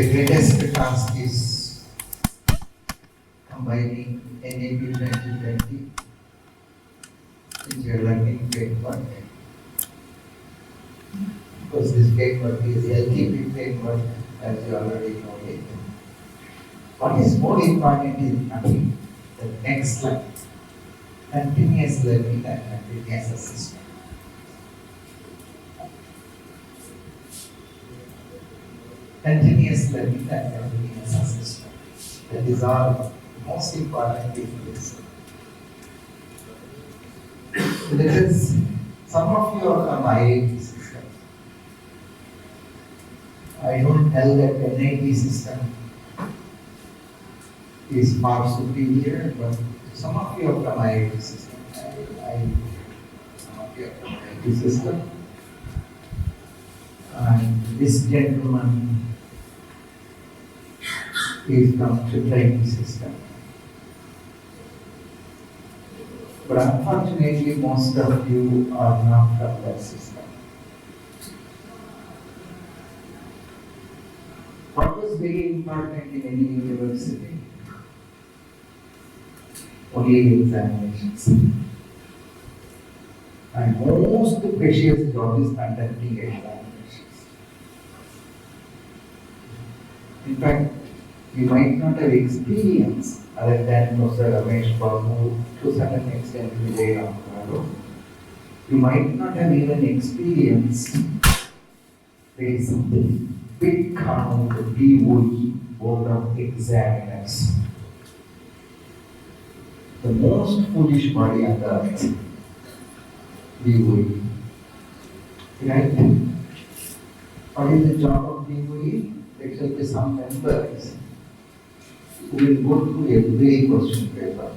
The greatest task is combining NEP 2020 with your learning framework. Because this framework is LTP framework, as you already know it. What is more important is nothing. The next slide. Continuous learning and continuous assessment. Continuous learning and continuous assessment. That is our most important difference. Let us, some of you are from IIT system. I don't tell that NIT system is far superior, but some of you are from IIT system. Some of you are from IIT system. And this gentleman is from the training system. But unfortunately, most of you are not from that system. What was very important in any university? Only examinations. And most precious job is conducting examinations. In fact, you might not have experience other than Professor Ramesh Babu, to certain extent Vignan. You might not have even experienced there is something big called the BOE, Board of Examiners. The most foolish body on the earth, BOE. Right? What is the job of BOE? There shall be some members who will go through every question paper.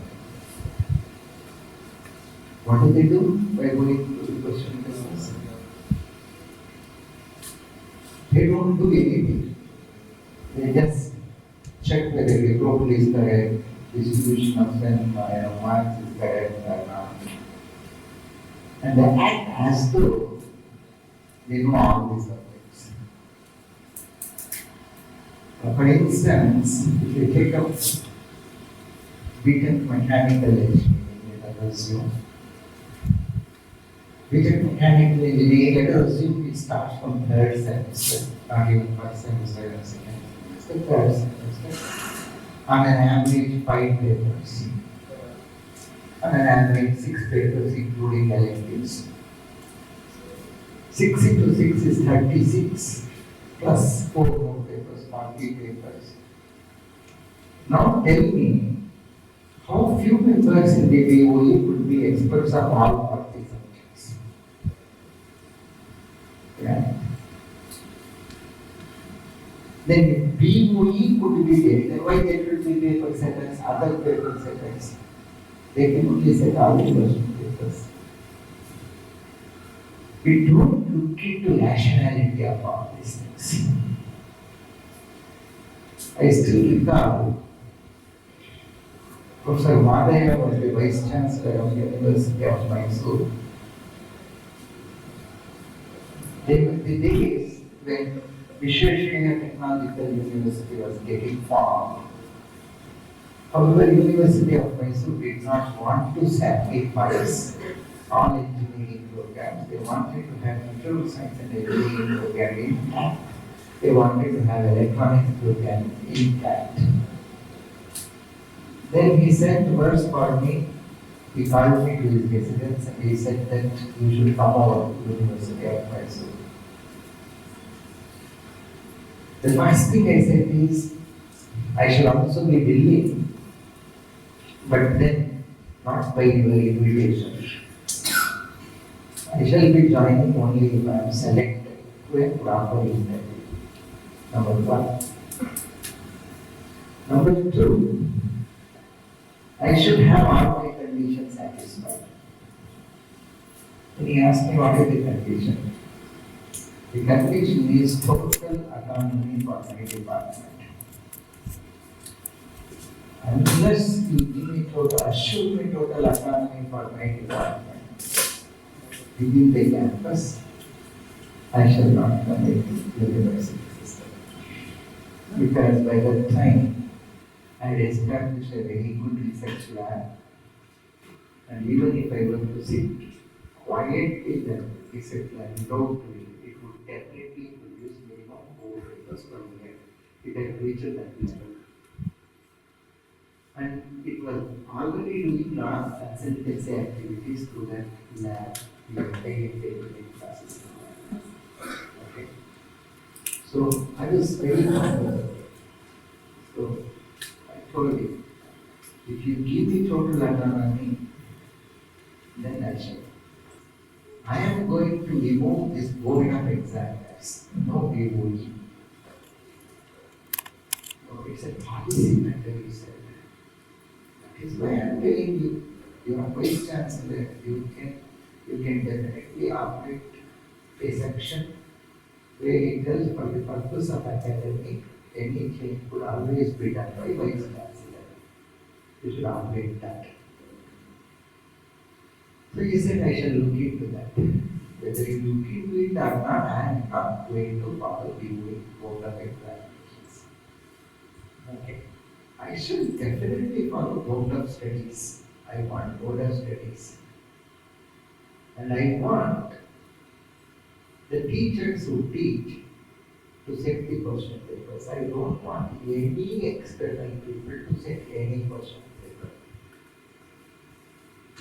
What do they do by going through the question papers? They don't do anything. They just check whether the global is correct, distribution of marks is correct or not. And they act as though they know all these subjects. For instance, if you take up BTech mechanical engineering, let us assume. BTech mechanical engineering, let us assume it starts from third semester, not even first semester and second semester, third semester. On an average, 5 papers. On an average, 6 papers, including electives. 6 into 6 is 36, plus 4 more papers, 40 papers. Now tell me, how few members in the BOE could be experts of all 40 subjects? Yeah. Then if BOE could be there, then why there should be paper setters, other paper setters? They can only set all the question papers. We don't look into rationality of all these things. I still recall Professor Madaya was the Vice-Chancellor of the University of Mysore. They were the days when Vice-Chancellor Technological University was getting formed. However, University of Mysore did not want to sacrifice all engineering programs. They wanted to have material science and engineering program intact. They wanted to have electronics program intact. Then he sent words for me. He called me to his residence and he said that you should come over to the University of Mysore. The first thing I said is, I shall also be willing, but then not by your invitation. I shall be joining only if I am selected to a proper interview. Number 1. Number 2, I should have all my conditions satisfied. Then he asked me what is the condition. The condition is total autonomy for my department. Unless you give me total, assure me total autonomy for my department within the campus, I shall not commit to the university system. because by that time I had established a very good research lab, and even if I were to sit quietly in the research lab without doing it, it would definitely produce minimum 4 papers per year. It had reached that level. And it was already doing lot of consultancy activities through that lab, we were taking classes. Okay. So I was very comfortable. So I told him, if you give me total autonomy, then I shall. I am going to remove this board of examiners. No BOE. So it's a policy matter, he said. That is why I am telling you, you are Vice-Chancellor, you can definitely operate a section where it tells for the purpose of academic, anything could always be done by Vice-Chancellor. You should operate that. So he said, I shall look into that. Whether you look into it or not, I am not going to follow the board of examinations. Okay. I should definitely follow board of studies. I want board of studies. And I want the teachers who teach to set the question papers. I don't want any external people to set any question paper.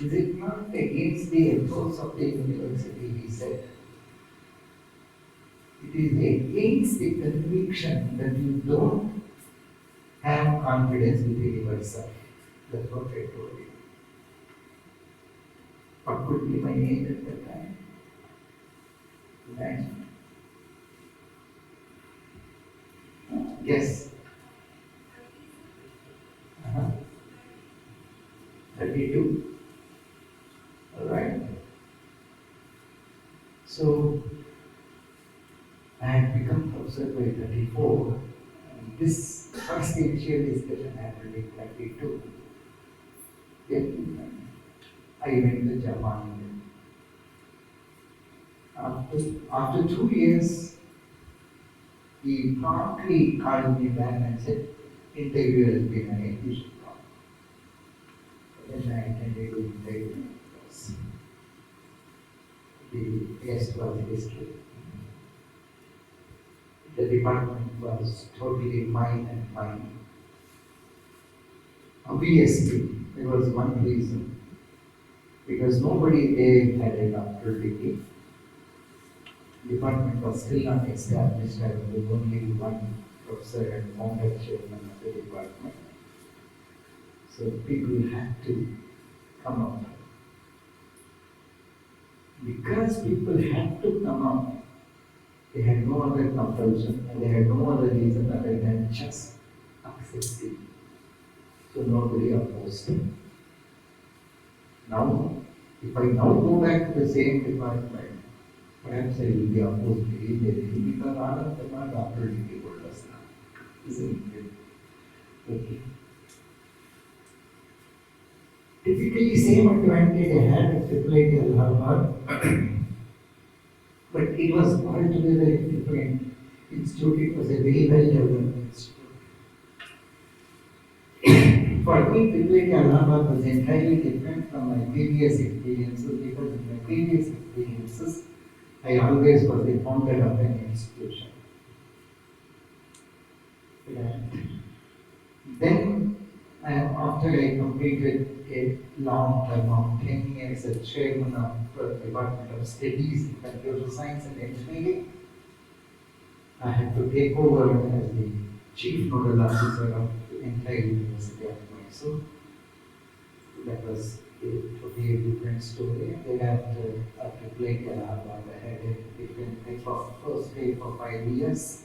Is it not against the ethos of the university, he said? It is against the conviction that you don't have confidence within yourself. That's what I told you. What could be my age at that time? Imagine. Yes. 32. All right. So I had become professor by 34. And this first initial discussion happened in 32. Then I went to Japan. After 2 years, he promptly called me back and said, interview has been arranged, you should come. Then I attended the interview. The guest was history. The department was totally mine and mine. Obviously, there was one reason. Because nobody there had a doctoral degree. The department was still not established. I was the only one professor and founder chairman of the department. So people had to come up. Because people had to come up, they had no other compulsion and they had no other reason other than just accepting. So nobody opposed. Now, if I now go back to the same department, perhaps I will be opposed immediately because all of them are doctoral degree holders now. Isn't it? Okay. Typically, same advantage I had at IIIT Allahabad, but it was altogether a different institute. It was a very well developed institute. For me, IIIT Allahabad was entirely different from my previous experiences because in my previous experiences, I always was the founder of an institution. Then, after I completed a long term of 10 years as chairman of the Department of Studies in Computer Science and Engineering, I had to take over as the chief nodal officer of the entire University of Mysore. That was a totally different story. Thereafter, after IIIT Allahabad, I had a different type of first day for 5 years.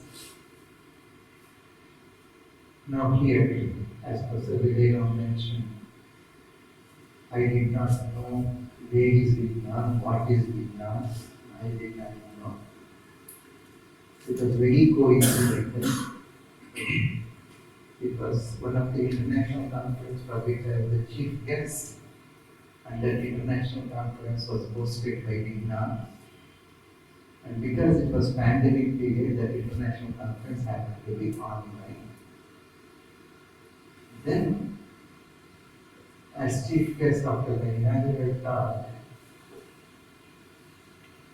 Now here, as Professor Vignan mentioned, I did not know where is Vignan, what is Vignan. I did not know. It was very coincidental. It was one of the international conferences for which I was the chief guest, and that international conference was hosted by Vignan. And because it was pandemic period, that international conference happened to be online. Then, as chief guest after the inaugural talk,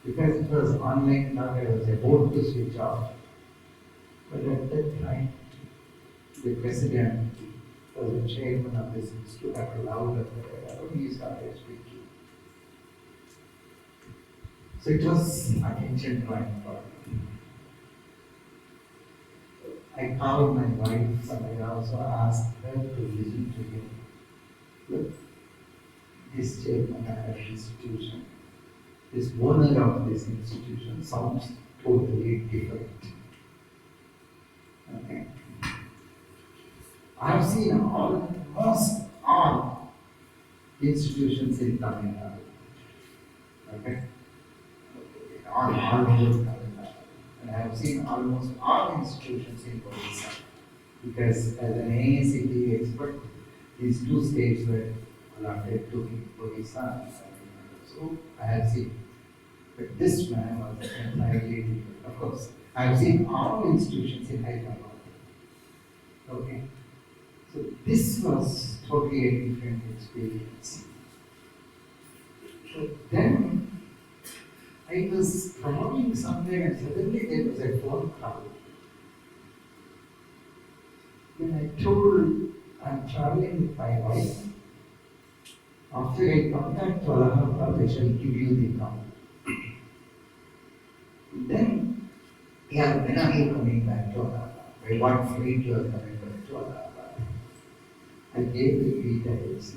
because it was online talk, I was about to switch off. But at that time, the president was the chairman of this institute after louder, he started speaking. So it was attention drawing for me. I called my wife and I also asked her to listen to him. Look, this chairman of an institution, this owner of this institution sounds totally different. Okay. I have seen almost all institutions in Tamil Nadu. Okay. All over Tamil Nadu. And I have seen almost all institutions in Odisha. Because as an AACT expert, these two states were allotted to me, Odisha and Tamil Nadu. So I have seen. But this man was entirely different. Of course, I have seen all institutions in Hyderabad. Okay. So this was totally a different experience. So then I was traveling somewhere and suddenly there was a phone call. When I told I'm traveling with my wife, after I come back to Allahabad, I shall give you the call. Then, yeah, when are you coming back to Allahabad? By what flight you are coming back to Allahabad? I gave the details.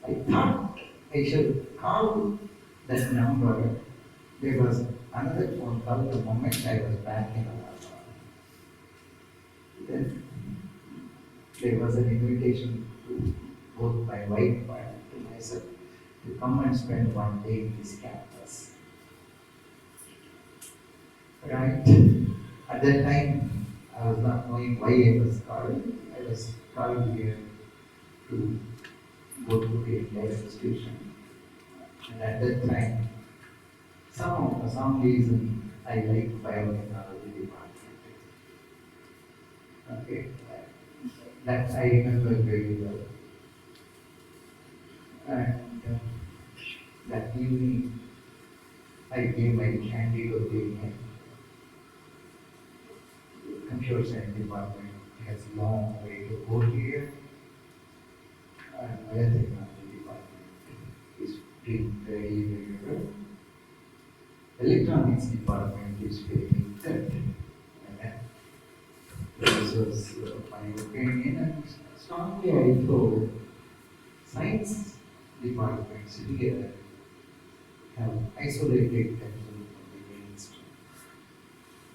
I thought I should call that number. There was another phone call the moment I was back in Allahabad. Then there was an invitation to both my wife and to myself to come and spend one day in this campus. Right? At that time, I was not knowing why I was called. I was called here to go to the entire institution. And at that time, for some reason, I liked biotechnology department. Okay, that I remember very well. And that evening, I gave my candid opinion. Computer science department has long way to go here. And biotechnology department is doing very, very well. Electronics department is very good. And this was my opinion, and strongly I told science departments here have isolated themselves from the mainstream.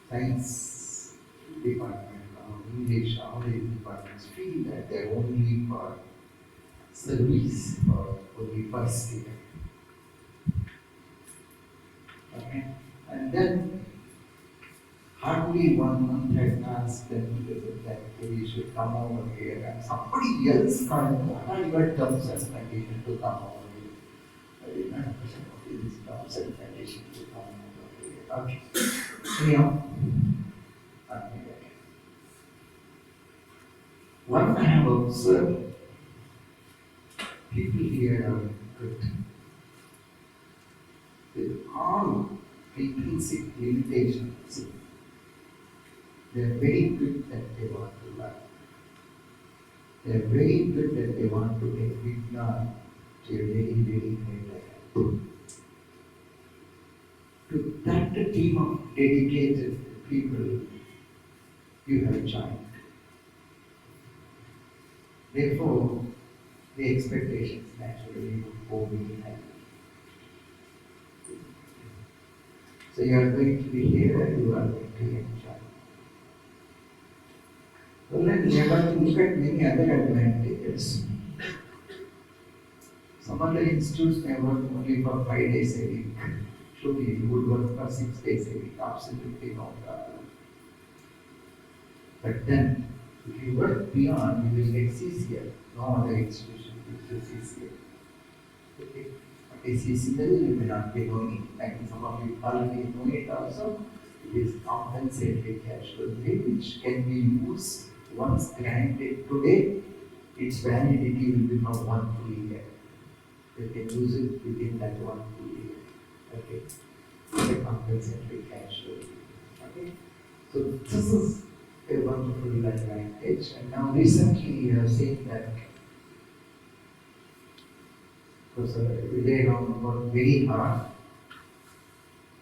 Science department or English, all these departments feel that they're only for service or only for student. Okay? And then hardly 1 month had passed that we should come over here, and somebody else called your terms and conditions to come over here. I did not understand what is this terms and conditions to come over here. Okay. Anyhow, one I have observed, people here are good. With all intrinsic limitations, they are very good that they want to learn. They are very good that they want to take Vignan to a very, very great level. To that team of dedicated people you have joined. Therefore, the expectations naturally would go very high. So you are going to be here and you are going to enjoy. Well, then you have to look at many other advantages. Some other institutes may work only for 5 days a week. Surely you would work for 6 days a week, absolutely no problem. But then, if you work beyond, you will get CCL. No other institution gives you CCL. Okay? SECL, you may not be knowing it, like some of you already know it also. It is compensatory casual leave, which can be used once granted today. Its validity will be for 1 full year. You can use it within that 1 full year. Okay, it's a compensatory casual leave. Okay, so this is a wonderful advantage. And now recently you have seen that Professor Vignan worked very hard.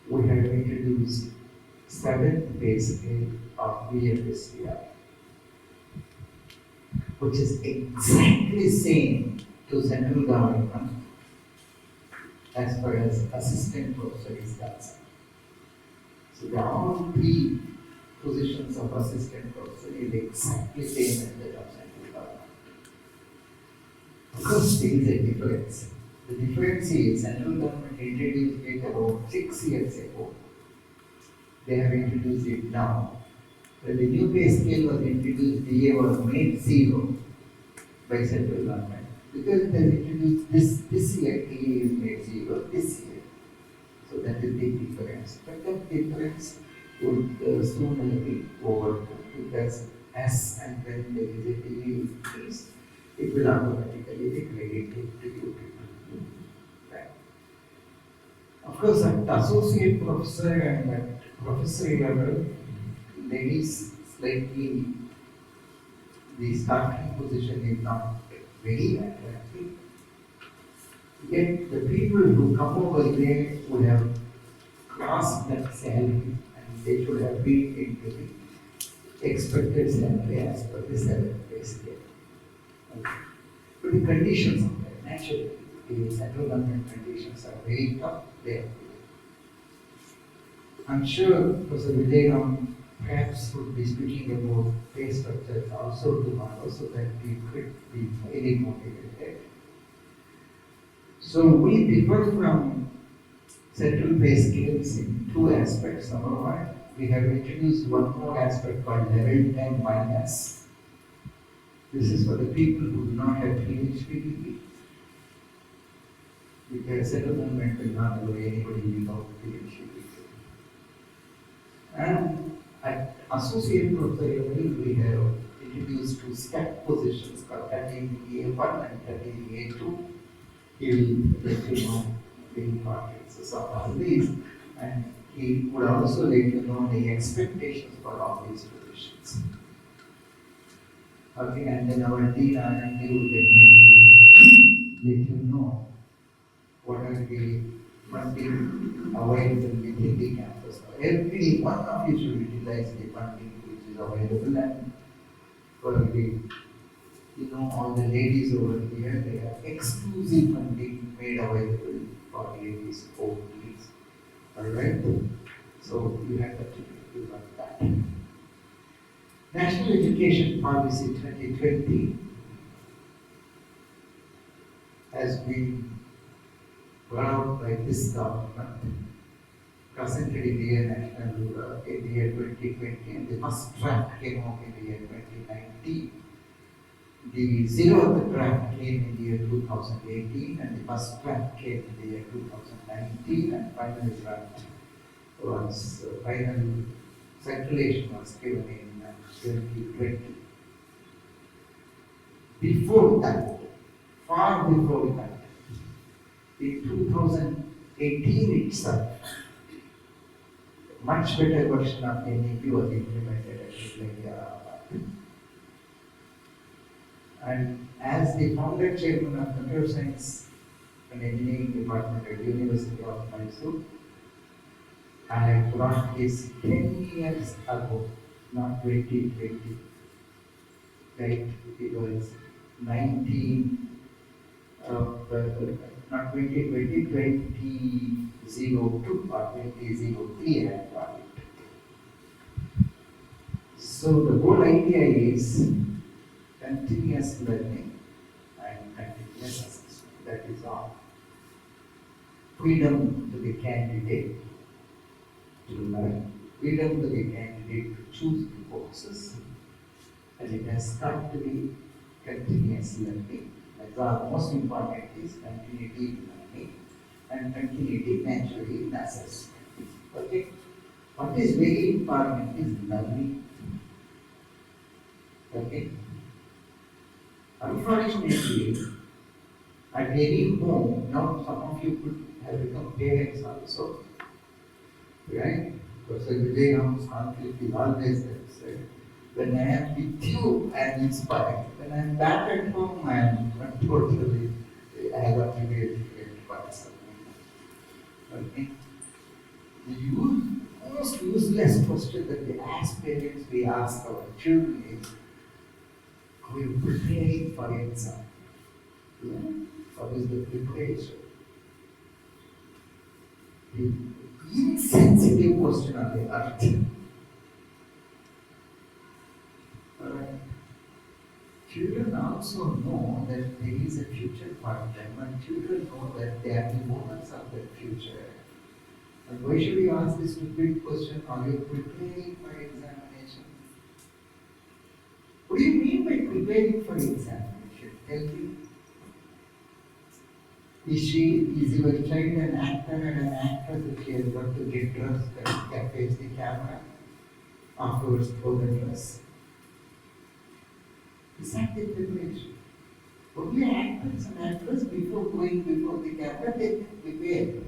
We have introduced 7th pay scale of VFSDR, which is exactly same to central government as far as assistant professor is concerned. So there are all 3 positions of assistant professor is exactly same as that of central government. Of course, there is a difference. The difference is central government introduced it about 6 years ago. They have introduced it now. When the new pay scale was introduced, DA was made 0 by central government. Because it has introduced this year, DA is made 0 this year. So that is the difference. But that difference would sooner be overcome, because as and when there is a DA increase, it will automatically be credited to you people. Right. Of course, at associate professor and at professor level, ladies slightly, the starting position is not very attractive. Yet the people who come over there would have crossed that salary, and they should have been into the expected salary as per the 7th pay scale. Okay. But the conditions of that, naturally, the central government conditions are very tough there. I'm sure Professor Vignan perhaps would be speaking about pay structures also tomorrow, so that we could be highly motivated. So we differ from central pay scales in 2 aspects. Number 1, we have introduced one more aspect called level 10 minus. This is for the people who do not have PhD degree. Because central government will not allow anybody without PhD degree. And at associate professor level, we have introduced 2 step positions called 13A1 and 13A2. He will let you know the importance of all these, and he would also let you know the expectations for all these positions. Okay, and then our dean R&D will definitely let you know what are the funding available within the campus. Every one of you should utilize the funding which is available, and for the, all the ladies over here, they have exclusive funding made available for ladies only. Alright? So you have to do that. National Education Policy 2020 has been brought out by this government, presented in the year in the year 2020, and the first draft came out in the year 2019. The 0th draft came in the year 2018, and the first draft came in the year 2019, and final draft was final circulation was given in 2020. Before that, far before that, in 2018 itself, much better version of NEP was implemented at Vignan. And as the founder chairman of Computer Science and Engineering Department at the University of Mysore, I have brought this 10 years ago, not 2020. Right? It was 19, not 2020, 2002 or 2003 I have brought it. So the whole idea is continuous learning and continuous assessment. That is all. Freedom to the candidate to learn, freedom to the candidate to choose the courses, and it has got to be continuous learning. That's our most important is continuity in learning. and continuity naturally in assessment. Okay? What is very important is learning. Okay? Unfortunately, at any home, now some of you could have become parents also, right? Because Vivekananda's conflict is always there. So when I am with you, I am inspired. When I am back at home, I am totally, I have a different person. Okay? The most useless question that we ask parents, we ask our children is, are you preparing for exam? Yeah? What is the preparation? The insensitive question on the earth. Alright. Children also know that there is a future for them, and children know that they are the owners of their future. And why should we ask this stupid question? Are you preparing for examination? What do you mean by preparing for examination? Tell me. Is your child an actor and an actress if she has got to get dressed and can face the camera? Afterwards, throw the dress. Is that the preparation? Only actors and actresses before going before the camera, they prepare.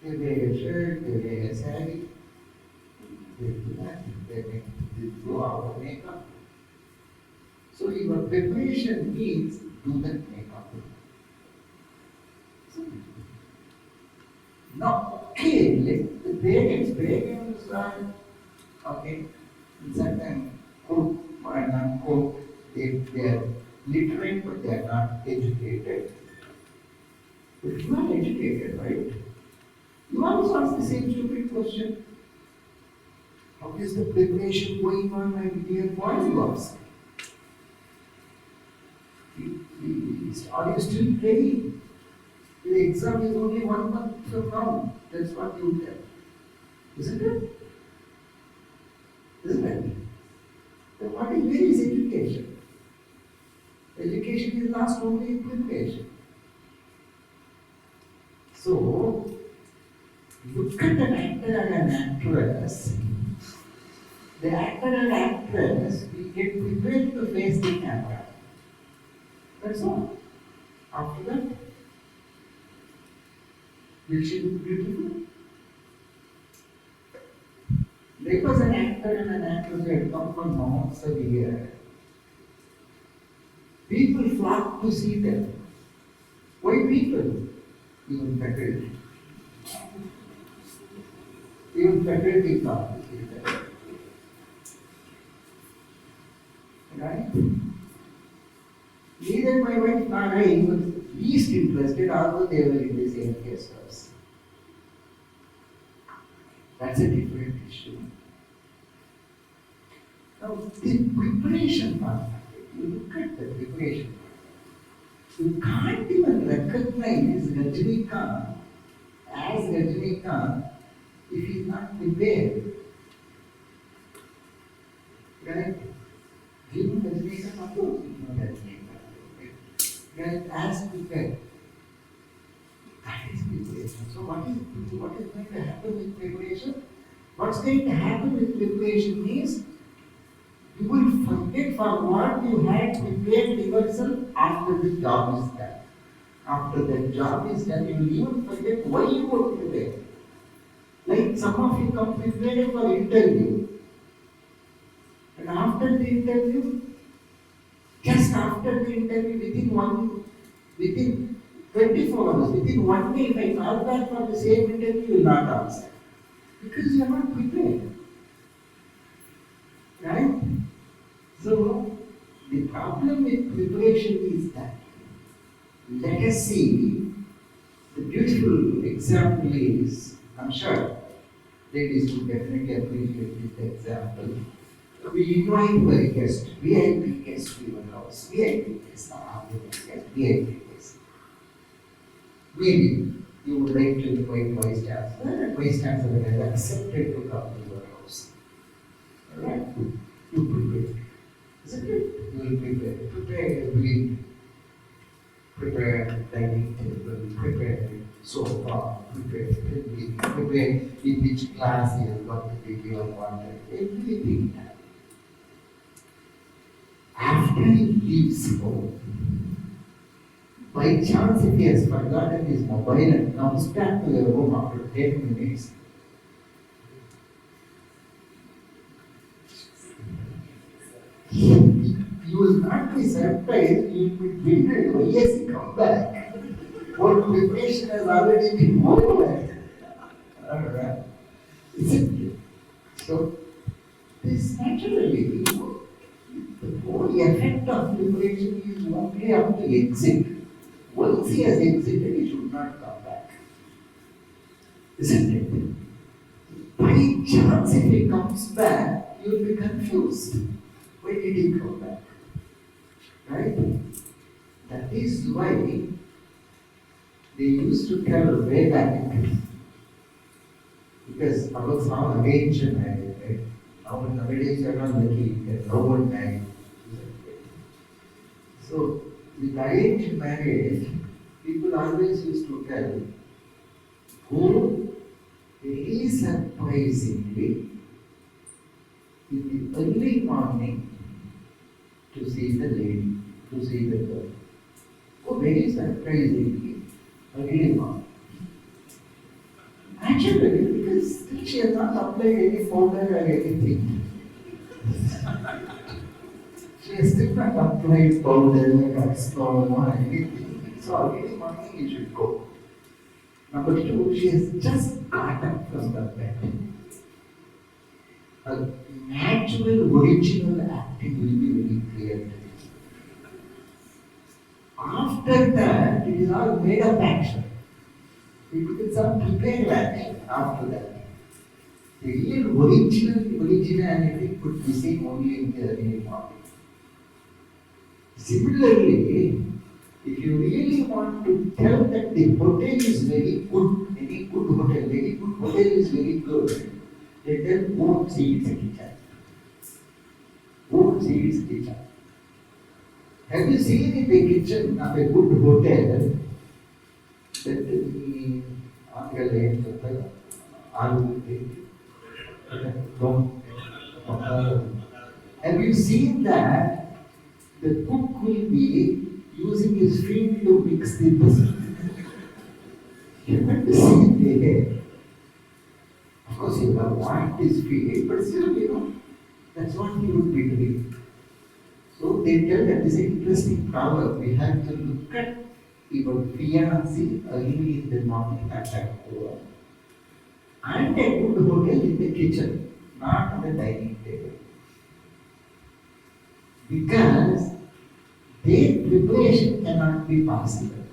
They wear a shirt, they wear a saree, they do that, they do our makeup. So your preparation means do that makeup. So, now, okay, let the parents are, okay, in certain quote and unquote, they are literate but they are not educated. But you are educated, right? You also ask the same stupid question. How is the preparation going on, my dear boy? You ask. Are you still ready? The exam is only 1 month from now. That's what you tell. Isn't it? Isn't it? Then where is education? Education is last only in preparation. So, look at an actor and an actress. The actor and actress will get prepared to face the camera. That's all. After that, will she look beautiful? There was an actor and an actress who had come from months a year. People flocked to see them. Why people? Even faculty. Even faculty flocked to see them. Right? Neither my wife nor I was least interested, although they were in the same guest house. That's a different issue. Now, the preparation part, you look at the preparation part. You can't even recognize Rajinikanth as Rajinikanth if he is not prepared. Right? Do you know Rajinikanth? Of course, you know Rajinikanth. Right? As prepared. That is preparation. So what is going to happen with preparation? What's going to happen with preparation is you will forget for what you had prepared yourself after the job is done. After the job is done, you will even forget why you were prepared. Like some of you come prepared for interview. And after the interview, just after the interview, within 24 hours, within 1 day, if I call back for the same interview, you will not answer. Because you are not prepared. Right? So, the problem with preparation is that, let us see, the beautiful example is, I'm sure ladies will definitely appreciate this example. We invite a guest, VIP guest to your house, VIP guest, not ambulance guest, VIP guest. Maybe you would like to invite Vice-Chancellor, and Vice-Chancellor has accepted to come to your house. Alright? You prepare. Isn't it? You will prepare. Prepare every, prepare dining table, prepare so far prepared, in which class he has got the degree or what, everything. After he leaves home, by chance if he has forgotten his mobile and comes back to the room after 10 minutes, you will not be surprised, you will be wondering, why has he come back? What preparation has already been over. Alright. Isn't it? So, this naturally, the whole effect of preparation is only up to exit. Once he has exited, he should not come back. Isn't it? By chance, if he comes back, you will be confused. Why did he come back? Right? That is why they used to tell way back, because our song arranged marriage, right? Nowadays you are not lucky, no one married. So, with arranged marriage, people always used to tell, go very surprisingly in the early morning to see the lady, to see the girl. Go very surprisingly early morning. Actually, because she has not applied any powder or anything. She has still not applied powder or scone or anything. So early morning you should go. Number two, she has just got up from the bed. Her natural, original acting will be very clear. After that, it is all made up action. It becomes some prepared action after that. The real originality could be seen only in the early morning. Similarly, if you really want to tell that the hotel is very good, very good hotel is very good, then tell go and see its kitchen. Go and see its kitchen. Have you seen in the kitchen of a good hotel that the have you seen that the cook will be using his feet to mix the biscuit? You haven't seen the hair. Of course, you have washed his feet, but still, that's what he would be doing. So they tell that this interesting proverb. We have to look at your fiancé early in the morning at home. And a good hotel in the kitchen, not on the dining table. Because their preparation cannot be possible.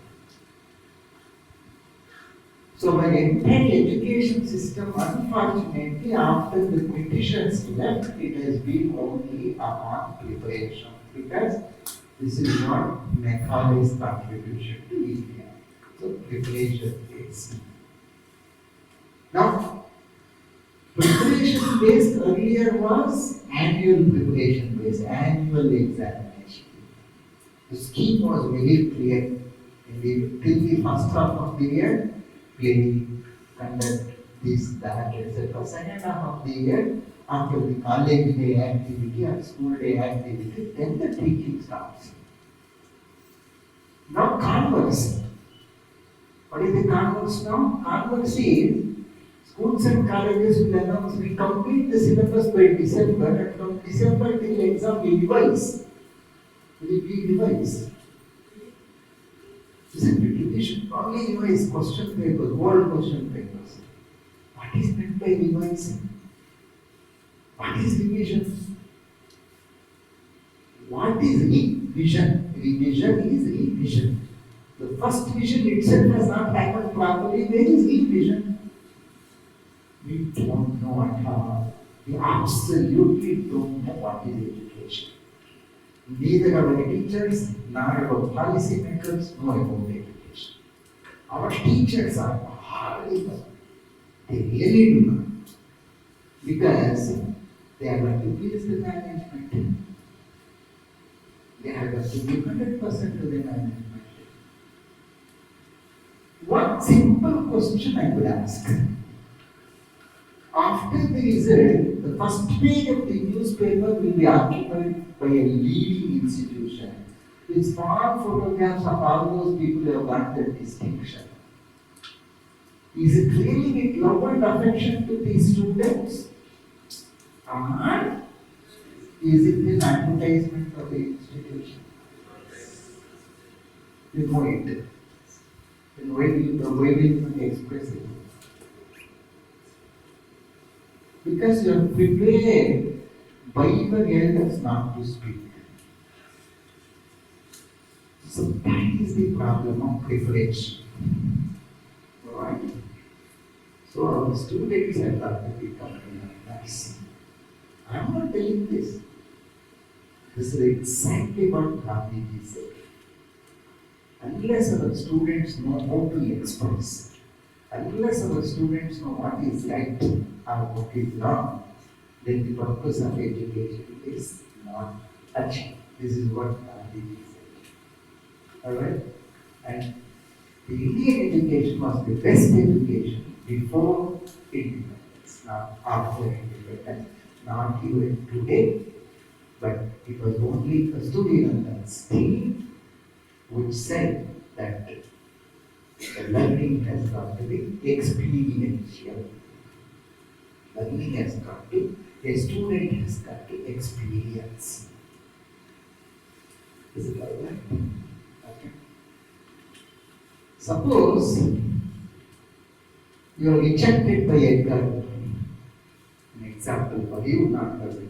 So our entire education system, unfortunately, after the Britishers left, it has been only upon preparation. Because this is not Macaulay's contribution to India. So preparation is. Now, preparation based earlier was annual preparation based, annual examination. The scheme was very clear. Till the first half of the year, play, conduct this, that, etc. Second half of the year, after the college day activity or school day activity, then the teaching starts. Now converse. What is the converse now? Converse is schools and colleges will announce we complete the syllabus by December, and from December till exam we revise. We revise. Isn't it? We should only revise question papers, old question papers. What is meant by revising? What is revision? What is revision? Revision is revision. The first vision itself has not happened properly. Where is revision? We don't know at all. We absolutely don't know what is education. Neither our teachers nor our policy makers know about education. Our teachers are hardly, they really do not. Because they are going to please the management. They are going to give 100% to the management. One simple question I would ask. After the result, the first page of the newspaper will be occupied by a leading institution with small photographs of all those people who have got the distinction. Is it really with love and affection to these students? Or is it an advertisement of the institution? You know it. Then why will you express it? Because you are prepared by the elders not to speak. So that is the problem of preparation. Alright? So our students have got to become nice. I am not telling this. This is exactly what Gandhiji said. Unless our students know how to express, unless our students know what is right or what is wrong, then the purpose of education is not achieved. This is what Gandhiji said. Alright? And the Indian education was the best education before independence, not after independence, not even today, but it was only Kasturirangan's team which said that the learning has got to be experiential. Learning has got to, a student has got to experience. Is it all right? Okay. Suppose you are rejected by a girl. An example for you, not for me.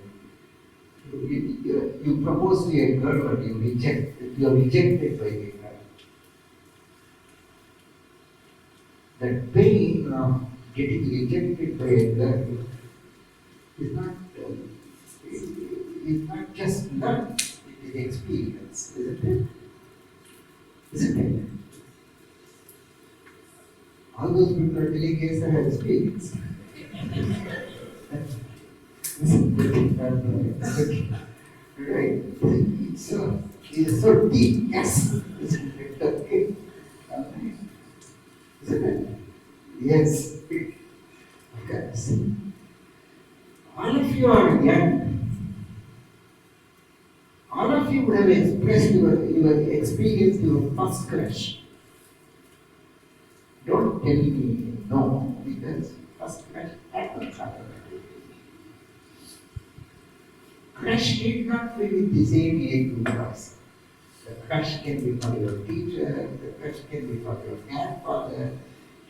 You propose to a girl, but you are rejected by a girl. That pain of getting rejected by a girl is not just learned, it is experience, isn't it? Isn't it? All those people are telling yes, I have experience. Right? It's so deep, yes. Isn't it? Okay. Isn't it? Yes. Okay. All of you are young. All of you have expressed your experience, your first crush. Don't tell me no, because first crush happens automatically. Crush need not be with the same age group person. The crush can be for your teacher, the crush can be for your grandfather,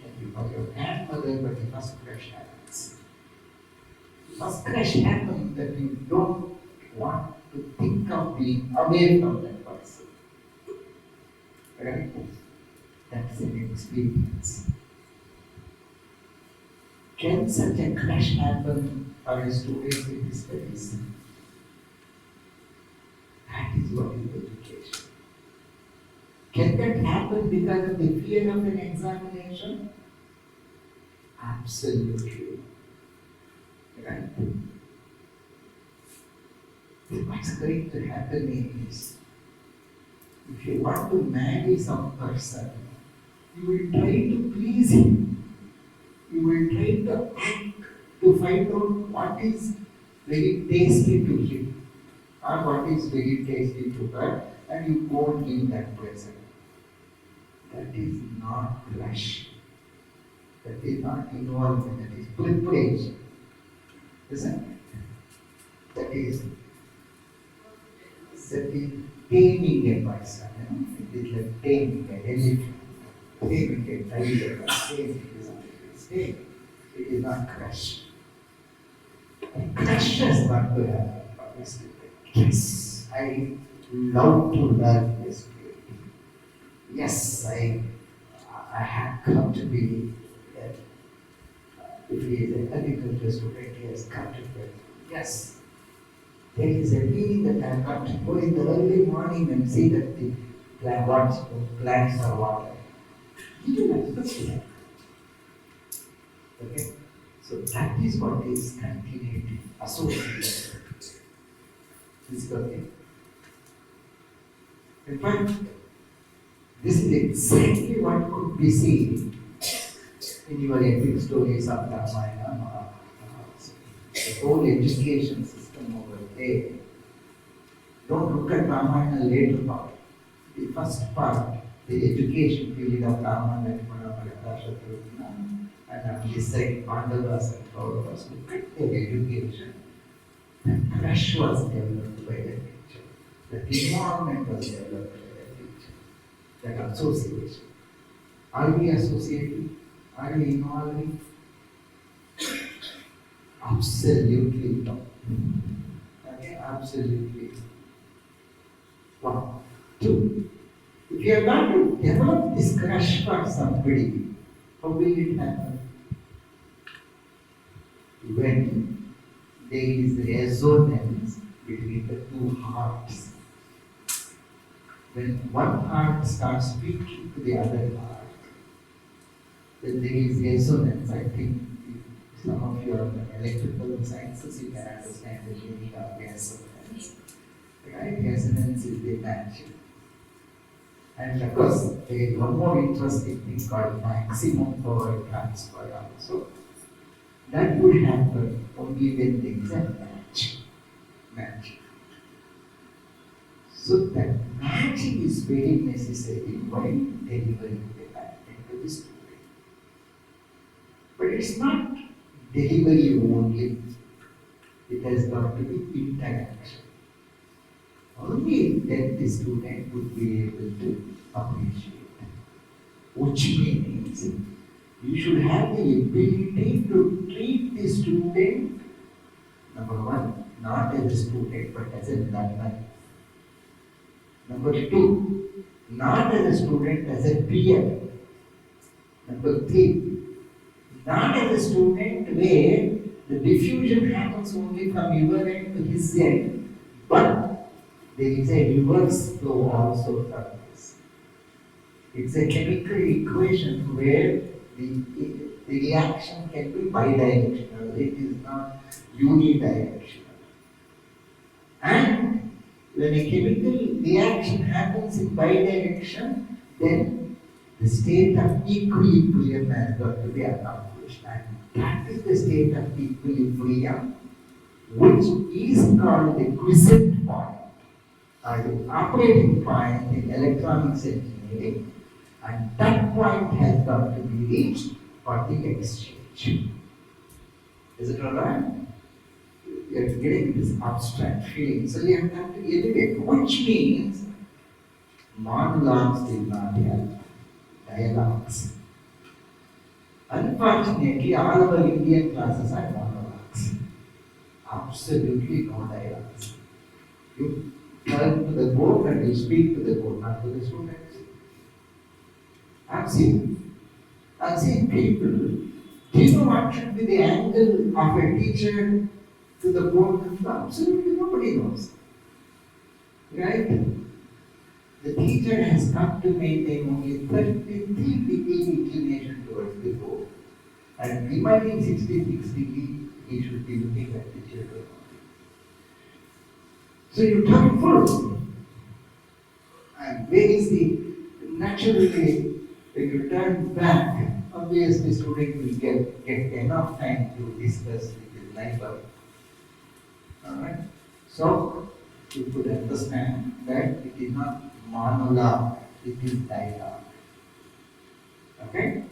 can be for your grandmother, but the first crush happens. First crush happens that you don't want to think of being away from that person. Right? That's an experience. Can such a crush happen for a student in his studies? That is what is education. Can that happen because of the fear of an examination? Absolutely. Right? What's going to happen is, if you want to marry some person, you will try to please him. You will try to act to find out what is very tasty to him or what is very tasty to her, and you won't give that present. That is not crush. That is not involvement, that is preparation. Isn't it? That is taming a person. It is like taming an elephant, taming a tiger, taming. It is not crush. And crush has got to happen. Yes, I love to learn this. Yes, I have come to be, if he is an agriculture student, he has come to be. Yes, there is a meaning that I have got to go in the early morning and see that the plants are watered. You do understand. Okay? So that is what is continuity, association. Is it okay? In fact, This is exactly what could be seen in your epic stories of Ramayana, Mahabharata. The whole education system over there. Don't look at Ramayana later part. The first part, the education period of Rama, Lakshmana, Bharata, Shatrugna, and on this side, Pandavas and Kauravas. Look at their education. The crush was developed by the teacher. The environment was developed by the teacher. That association. Are we associated? Are we involved? Absolutely no. Okay, absolutely. One. Two. If you are going to develop this crush for somebody, how will it happen? When there is resonance between the two hearts. When one heart starts speaking to the other heart, then there is resonance. I think some of you are in electrical sciences, you can understand the meaning of resonance. Right? Resonance is the match. And of course, there is one more interesting thing called maximum power transfer also. That would happen only when there is a match. So that matching is very necessary while delivering the content to the student. But it's not delivery only. It has got to be interaction. Only then the student would be able to appreciate. Which means you should have the ability to treat the student, number one, not as a student but as a learner. Number two, not as a student, as a peer. Number three, not as a student where the diffusion happens only from your end to his end, but there is a reverse flow also from this. It's a chemical equation where the reaction can be bidirectional, it is not unidirectional. And when a chemical reaction happens in bidirection, then the state of equilibrium has got to be accomplished. And that is the state of equilibrium, which is called the quiescent point, or the operating point in electronics engineering. And that point has got to be reached for the exchange. Is it alright? You're getting this abstract feeling. So you have to elevate, which means monologues did not help, dialogues. Unfortunately, all of our Indian classes are monologues. Absolutely no dialogues. You turn to the board and you speak to the board, not to the students. I've seen people. Do you know what should be the angle of a teacher to the board? Absolutely nobody knows. Right? The teacher has got to maintain only 33-degree inclination towards the board. And remaining 66 degrees, he should be looking at the children. So you turn full. And where is the naturally, when you turn back, obviously student will get enough time to discuss with his neighbor. Alright? So you could understand that it is not monologue, it is dialogue. Okay?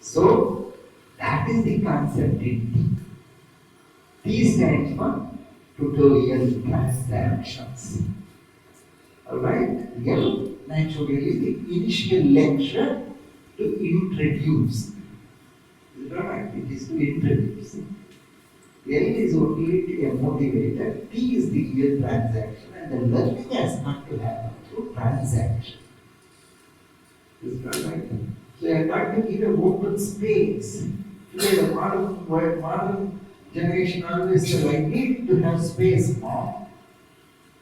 So that is the concept in T. T stands for tutorial transactions. Alright? L naturally is the initial lecture to introduce. Is it alright? It is to introduce. L is only a motivator, T is the real transaction, and the learning has got to happen through transaction. Is it alright? So you have got to give an open space. Today the modern generation always says, I need to have space, Mom.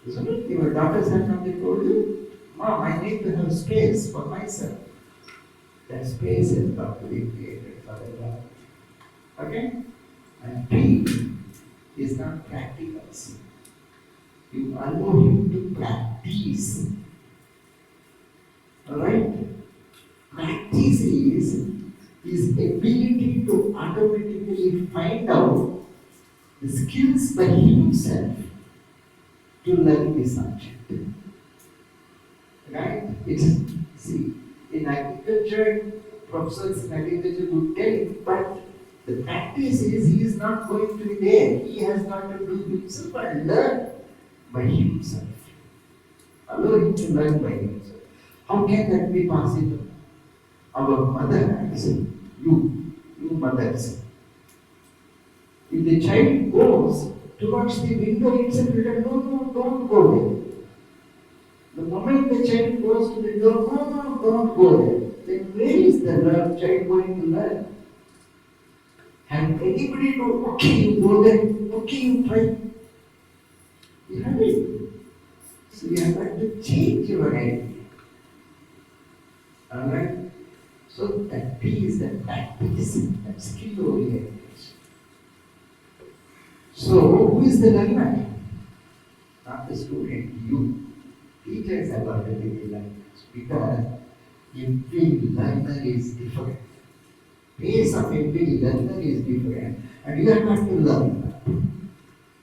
Isn't it? Your daughters have come and told you, Mom, I need to have space for myself. That space has got to be created for the child. Okay? And P is not practicals. You allow him to practice. Alright? ability to automatically find out the skills by himself to learn the subject. Right? See, in agriculture, professors in agriculture would tell it, but the practice is he is not going to be there. He has got to do himself and learn by himself. Allow him to learn by himself. How can that be possible? Our mothers, you mothers, if the child goes towards the window itself, you tell, no, don't go there. The moment the child goes to the door, no, don't go there. Then where is the child going to learn? And anybody know, okay, you go there, okay, you try. You have it. So you have got to change your idea. Alright? So that P is the practice, that skill orientation. So who is the learner? Not the student, you. Teachers have got to be the learners because every learner is different. Pace of every learner is different and you have got to learn that.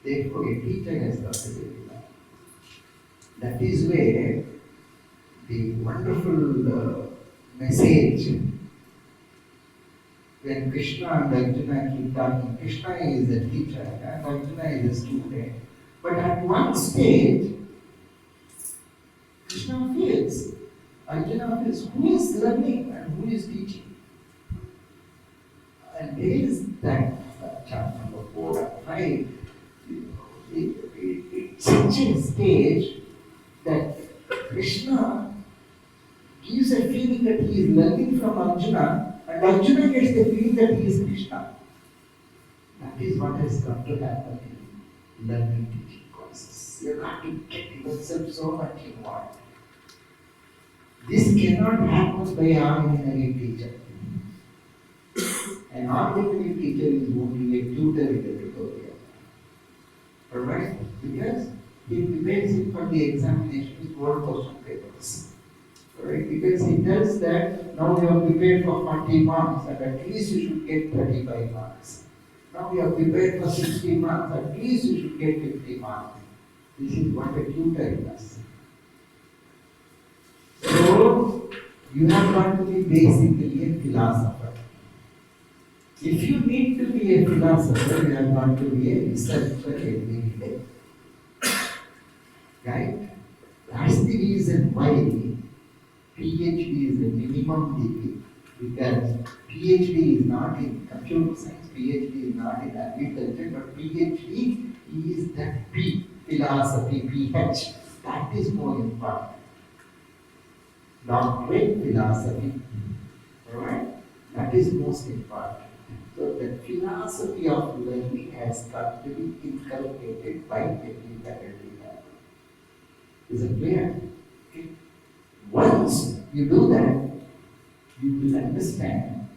Therefore, a teacher has got to be the learner. That is where the wonderful message when Krishna and Arjuna keep talking. Krishna is a teacher and Arjuna is a student. But at one stage, Krishna feels, Arjuna feels, who is learning and who is teaching? And there is that chapter number 4 and 5. It's such a stage that Krishna gives a feeling that he is learning from Arjuna, and Arjuna gets the feeling that he is Krishna. That is what has got to happen in learning teaching courses. You have to get yourself so much involved. This cannot happen by an ordinary teacher. An ordinary teacher is only a tutor in the tutorial. Alright? Because he prepares it for the examination with word question papers. Alright? Because he tells that now you have prepared for 40 marks and at least you should get 35 marks. Now you have prepared for 60 marks, at least you should get 50 marks. This is what a tutor does. So, you have got to be basically a philosopher. If you need to be a philosopher, you have got to be a researcher every day. Right? That's the reason why PhD is the minimum degree. Because PhD is not in computer science, PhD is not in agriculture, but PhD is that P, philosophy, PH. That is more important. Doctorate philosophy. Alright? That is most important. So the philosophy of learning has got to be inculcated by every faculty member. Is it clear? Okay. Once you do that, you will understand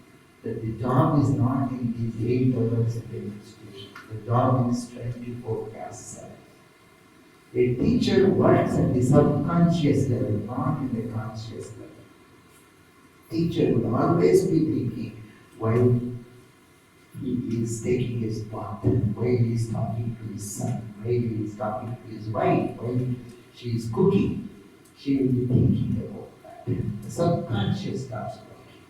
that the job is not in these 8 hours of the institution. The job is 24/7. A teacher works at the subconscious level, not in the conscious level. Teacher will always be thinking while he is taking his bath, while he is talking to his son, while he is talking to his wife, while she is cooking, she will be thinking about that. The subconscious starts working.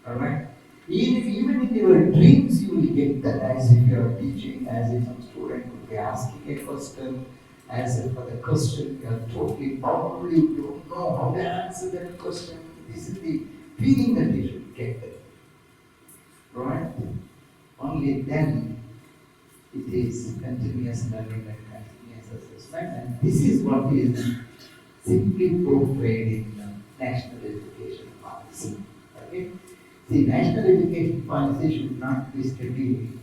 Alright? Even in your dreams, you will get that as if you are teaching, as if some student would be asking a question. As if for the question, you are totally bound, you don't know how to answer that question. This is the feeling that you should get. Right? Only then it is continuous learning and continuous assessment, and this is what is simply portrayed in the National Education Policy. Okay? The National Education Policy should not be studied,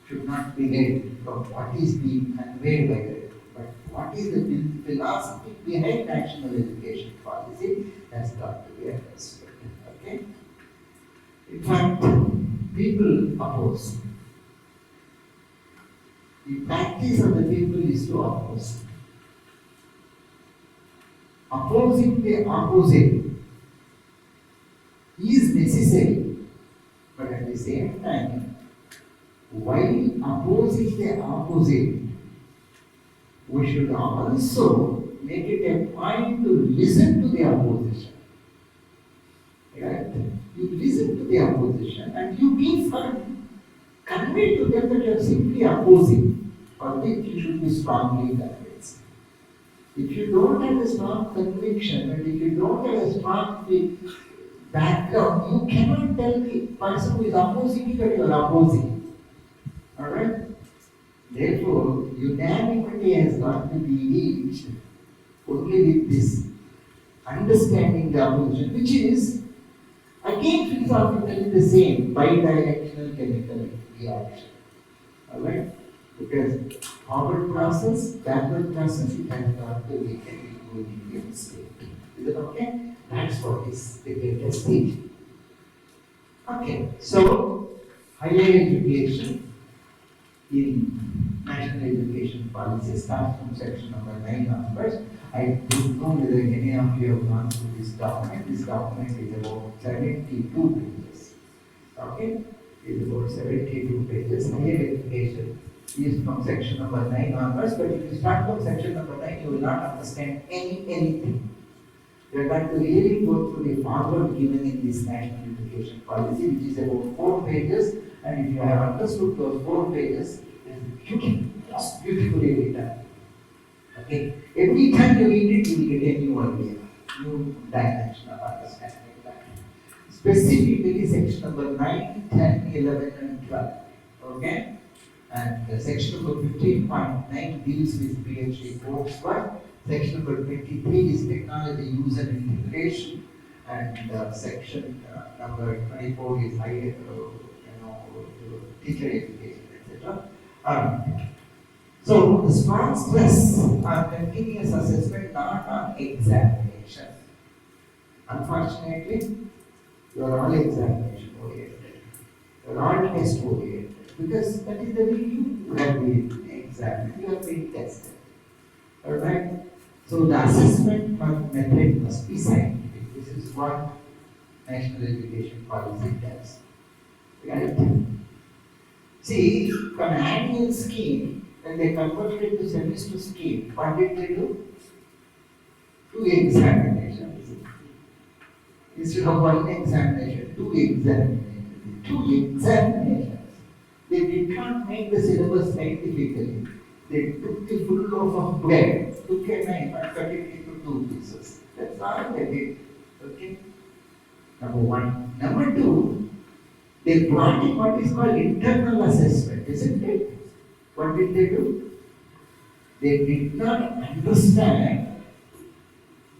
should not be read from what is being conveyed by the but what is the philosophy behind National Education Policy has got to be understood. Okay? In fact, people oppose. The practice of the people is to oppose. Opposing the opposite is necessary, but at same time, while opposing the opposite, we should also make it a point to listen to the opposition. Right? You listen to the opposition and you be firm. Convey to them that you are simply opposing, for which you should be strongly convinced. If you don't have a strong conviction and if you don't have a strong background, you cannot tell the person who is opposing you that you are opposing. Alright? Therefore, unanimity has got to be reached only with this understanding the opposition, which is again philosophically the same bidirectional chemical reaction. Alright? Because forward process, backward process, it has got to be an equilibrium state. Is it okay? That's what is the greatest thing. Okay, so higher education in national education policy starts from section number 9 onwards. I don't know whether any of you have gone through this document. This document is about 72 pages. Okay? It's about 72 pages. Higher education is from section number 9 onwards, but if you start from section number 9, you will not understand anything. You are going to really go through the forward given in this national education policy, which is about 4 pages, and if you have understood those 4 pages, it's beautifully written. Okay? Every time you read it, you will get a new idea, new dimension of understanding that. Specifically, section number 9, 10, 11, and 12. Okay? And section number 15.9 deals with PhD coursework. Section number 23 is technology use and integration. And section number 24 is higher, teacher education, etc. So the strong stress on continuous assessment, not on examination. Unfortunately, you are all examination oriented. You are all test oriented. Because that is the way you have been examined, you have been tested. Alright? So the assessment method must be scientific. This is what national education policy does. Right? See, from annual scheme, when they converted it to semester scheme, what did they do? 2 examinations. Instead of 1 examination, 2 examinations. 2 examinations. They did not make the syllabus scientifically. They took the full loaf of bread, took a knife and cut it into 2 pieces. That's all they did. Okay? Number 1. Number 2, they brought in what is called internal assessment, isn't it? What did they do? They did not understand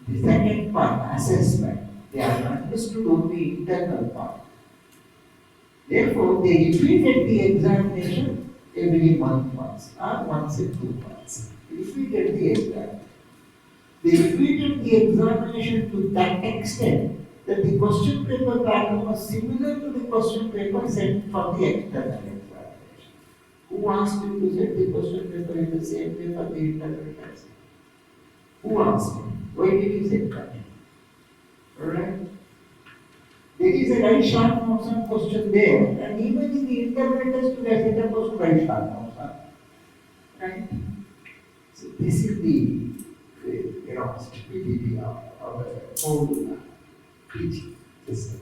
the second part, assessment. They have understood only internal part. Therefore, they repeated the examination every month once, or once in 2 months. They repeated the exam. They repeated the examination to that extent that the question paper pattern was similar to the question paper sent for the external examination. Who asked you to set the question paper in the same way for the internal test? Who asked you? Why did you set that? Alright? There is a right short notion question there, and even in the internal test, you have set a question right short notion. Right? So this is the stupidity of our whole teaching system.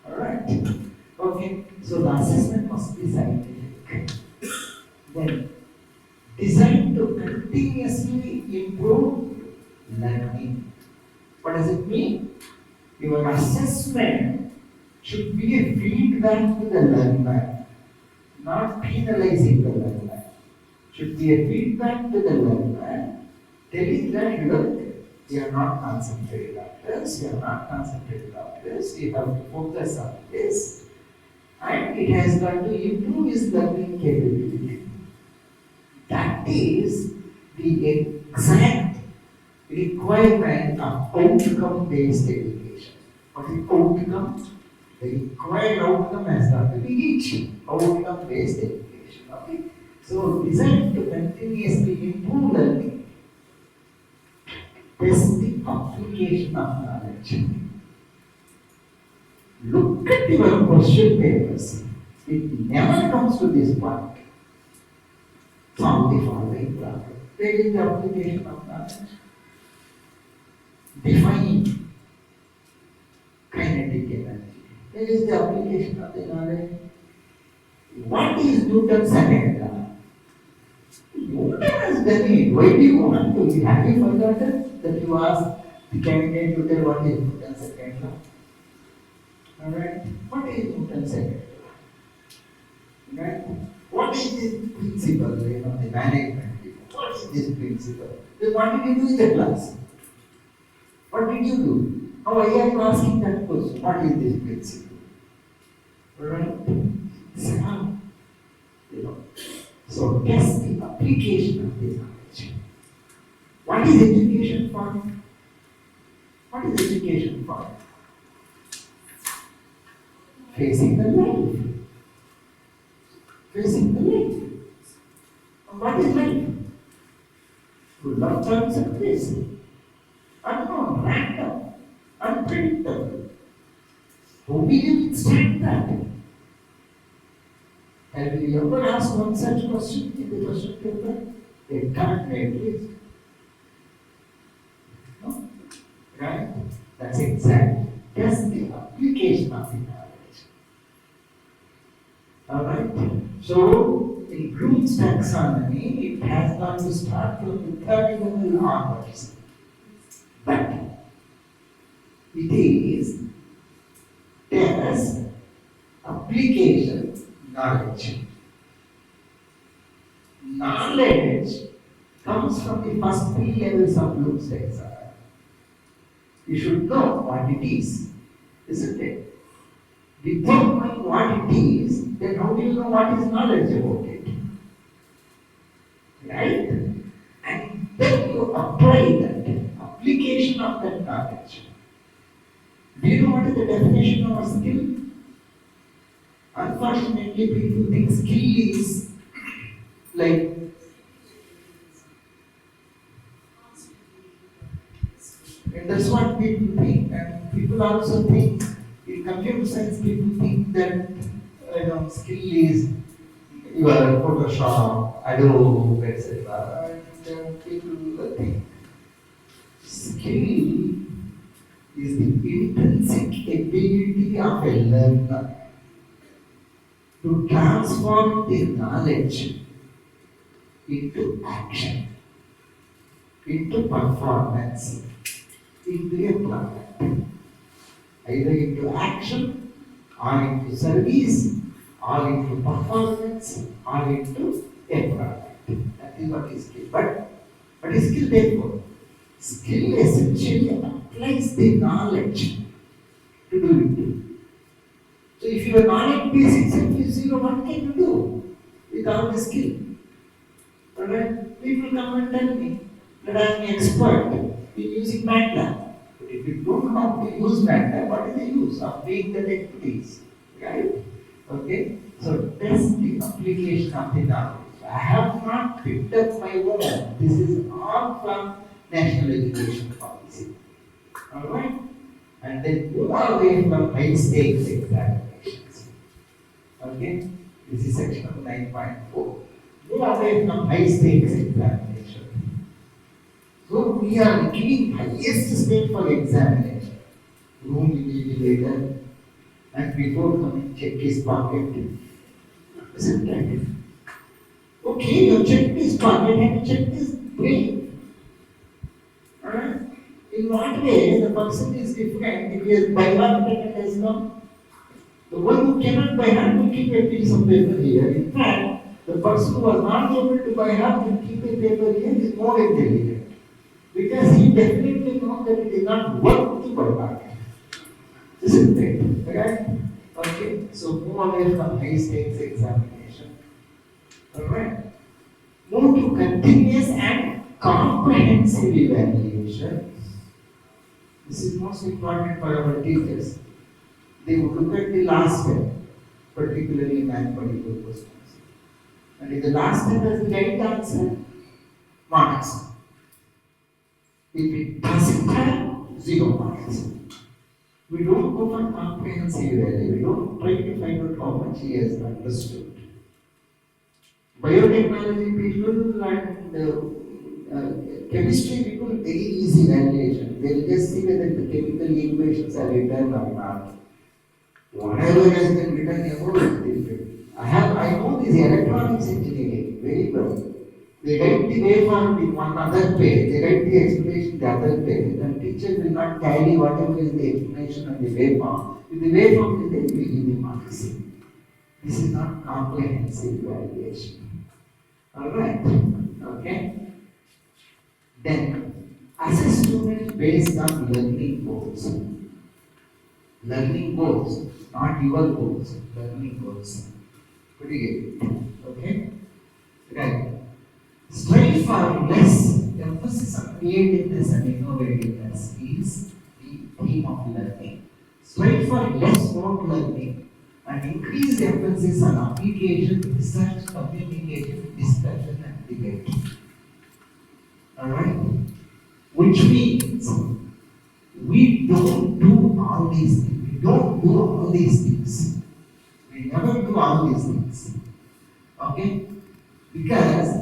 Alright? Okay, so the assessment must be scientific. Then, designed to continuously improve learning. What does it mean? Your assessment should be a feedback to the learner, not penalizing the learner. Should be a feedback to the learner, telling that you are not concentrated on this, you are not concentrated on this, you have to focus on this, and it has got to improve his learning capability. That is the exact requirement of outcome-based education. What is outcome? The required outcome has got to be reached. Outcome-based education. Okay? So, designed to continuously improve learning. Test the application of knowledge. Look at your question papers. It never comes to this point. Solve the following problem. Where is the application of knowledge? Define kinetic energy. Where is the application of the knowledge? What is Newton's second law? Newton has done it. Why do you want to? Have you forgotten that you asked the candidate to tell what is Newton's second law? Alright? What is Newton's second law? Right? What is this principle, the management people? What is this principle? Then what did you do in the class? What did you do? Now why are you asking that question? What is this principle? Alright? So test the application of this knowledge. What is education for? What is education for? Facing the life. Facing the life. What is life? Full of turns and twists. Unknown, random, unpredictable. Who will you withstand that? Have you ever asked one such question in the question paper? They can't make it. No? Right? That's exactly. That's the application of the knowledge. Alright? So, in Bloom's taxonomy, it has got to start from the third level onwards. But it is test, application, knowledge. Knowledge comes from the first three levels of Bloom's taxonomy. You should know what it is, isn't it? Without knowing what it is, then how do you know what is knowledge about it? Right? And then you apply that application of that knowledge. Do you know what is the definition of a skill? Unfortunately, people think skill is like and that's what people think. And people also think in computer science, people think that skill is your Photoshop, Adobe, etc. And people think skill is the intrinsic ability of a learner to transform the knowledge into action, into performance, into a product, either into action, or into service, or into performance, or into a product. That is what is skill. But what is skill therefore? Skill essentially applies the knowledge to do it. So if your knowledge base itself is zero, what can you do without the skill? Alright? People come and tell me that I am an expert in using MATLAB. But if you don't know how to use MATLAB, what is the use of doing that activities? Right? Okay? So test the application of the knowledge. I have not picked up my own. This is all from National Education Policy. Alright? And then move away from high stakes examinations. Okay? This is section of 9.4. Move away from high stakes examination. So we are giving highest stake for examination. Room invigilator, and before coming, check his pocket. Isn't that? Okay, you checked his pocket and you checked his brain. Alright? In what way the person is different if he has by heart and has come? The one who cannot by heart will keep a piece of paper here. In fact, the person who was not able to by heart will keep a paper here is more intelligent. Because he definitely knows that it is not worth to by heart. Isn't it? Right? Okay, so move away from high stakes examination. Alright. Move to continuous and comprehensive evaluation. This is most important for our teachers. They would look at the last step, particularly in mathematical questions. And if the last step has the right answer, marks. If it doesn't have, 0 marks. We don't go for comprehensive value. We don't try to find out how much he has understood. Biotechnology people and chemistry people, very easy valuation. They'll just see whether the chemical equations are written or not. Whatever has been written above is different. I know this electronics engineering very well. They write the waveform in one other page, they write the explanation the other page, and teacher will not carry whatever is the explanation of the waveform. If the waveform is there, we give the marks. This is not comprehensive evaluation. Alright? Okay? Then, assess students based on learning goals. Learning goals, not your goals, learning goals. Could you get it? Okay? Right. Strive for less emphasis on creativeness and innovativeness is the theme of learning. Strive for less rote learning and increase emphasis on application, research, communication, discussion, and debate. Alright? Which means we don't do all these things. We don't do all these things. We never do all these things. Okay? Because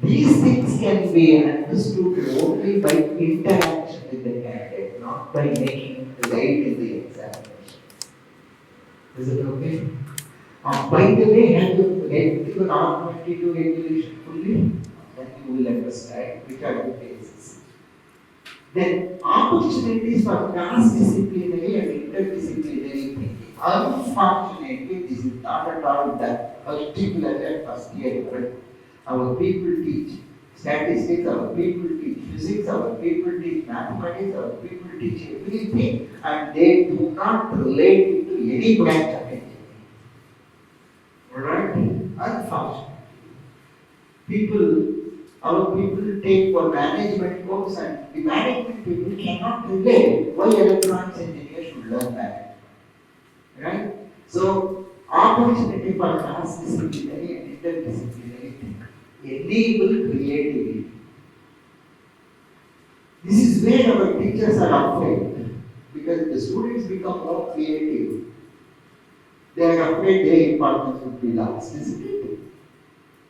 these things can be understood only by interaction with the candidate, not by making it right in the examination. Is it okay? By the way, have you read your R22 regulation fully? Then you will understand which are the cases. Then opportunities for cross-disciplinary and interdisciplinary thinking. Unfortunately, this is not at all that, particularly at first year. Our people teach statistics, our people teach physics, our people teach mathematics, our people teach everything, and they do not relate it to any branch of engineering. Alright? Unfortunately. Our people take for management course, and the management people cannot relate why electronics engineers should learn that. Right? So, opportunity for cross-disciplinary and interdisciplinary thinking. Enable creativity. This is where our teachers are afraid, because the students become more creative. They are afraid their importance would be lost, isn't it?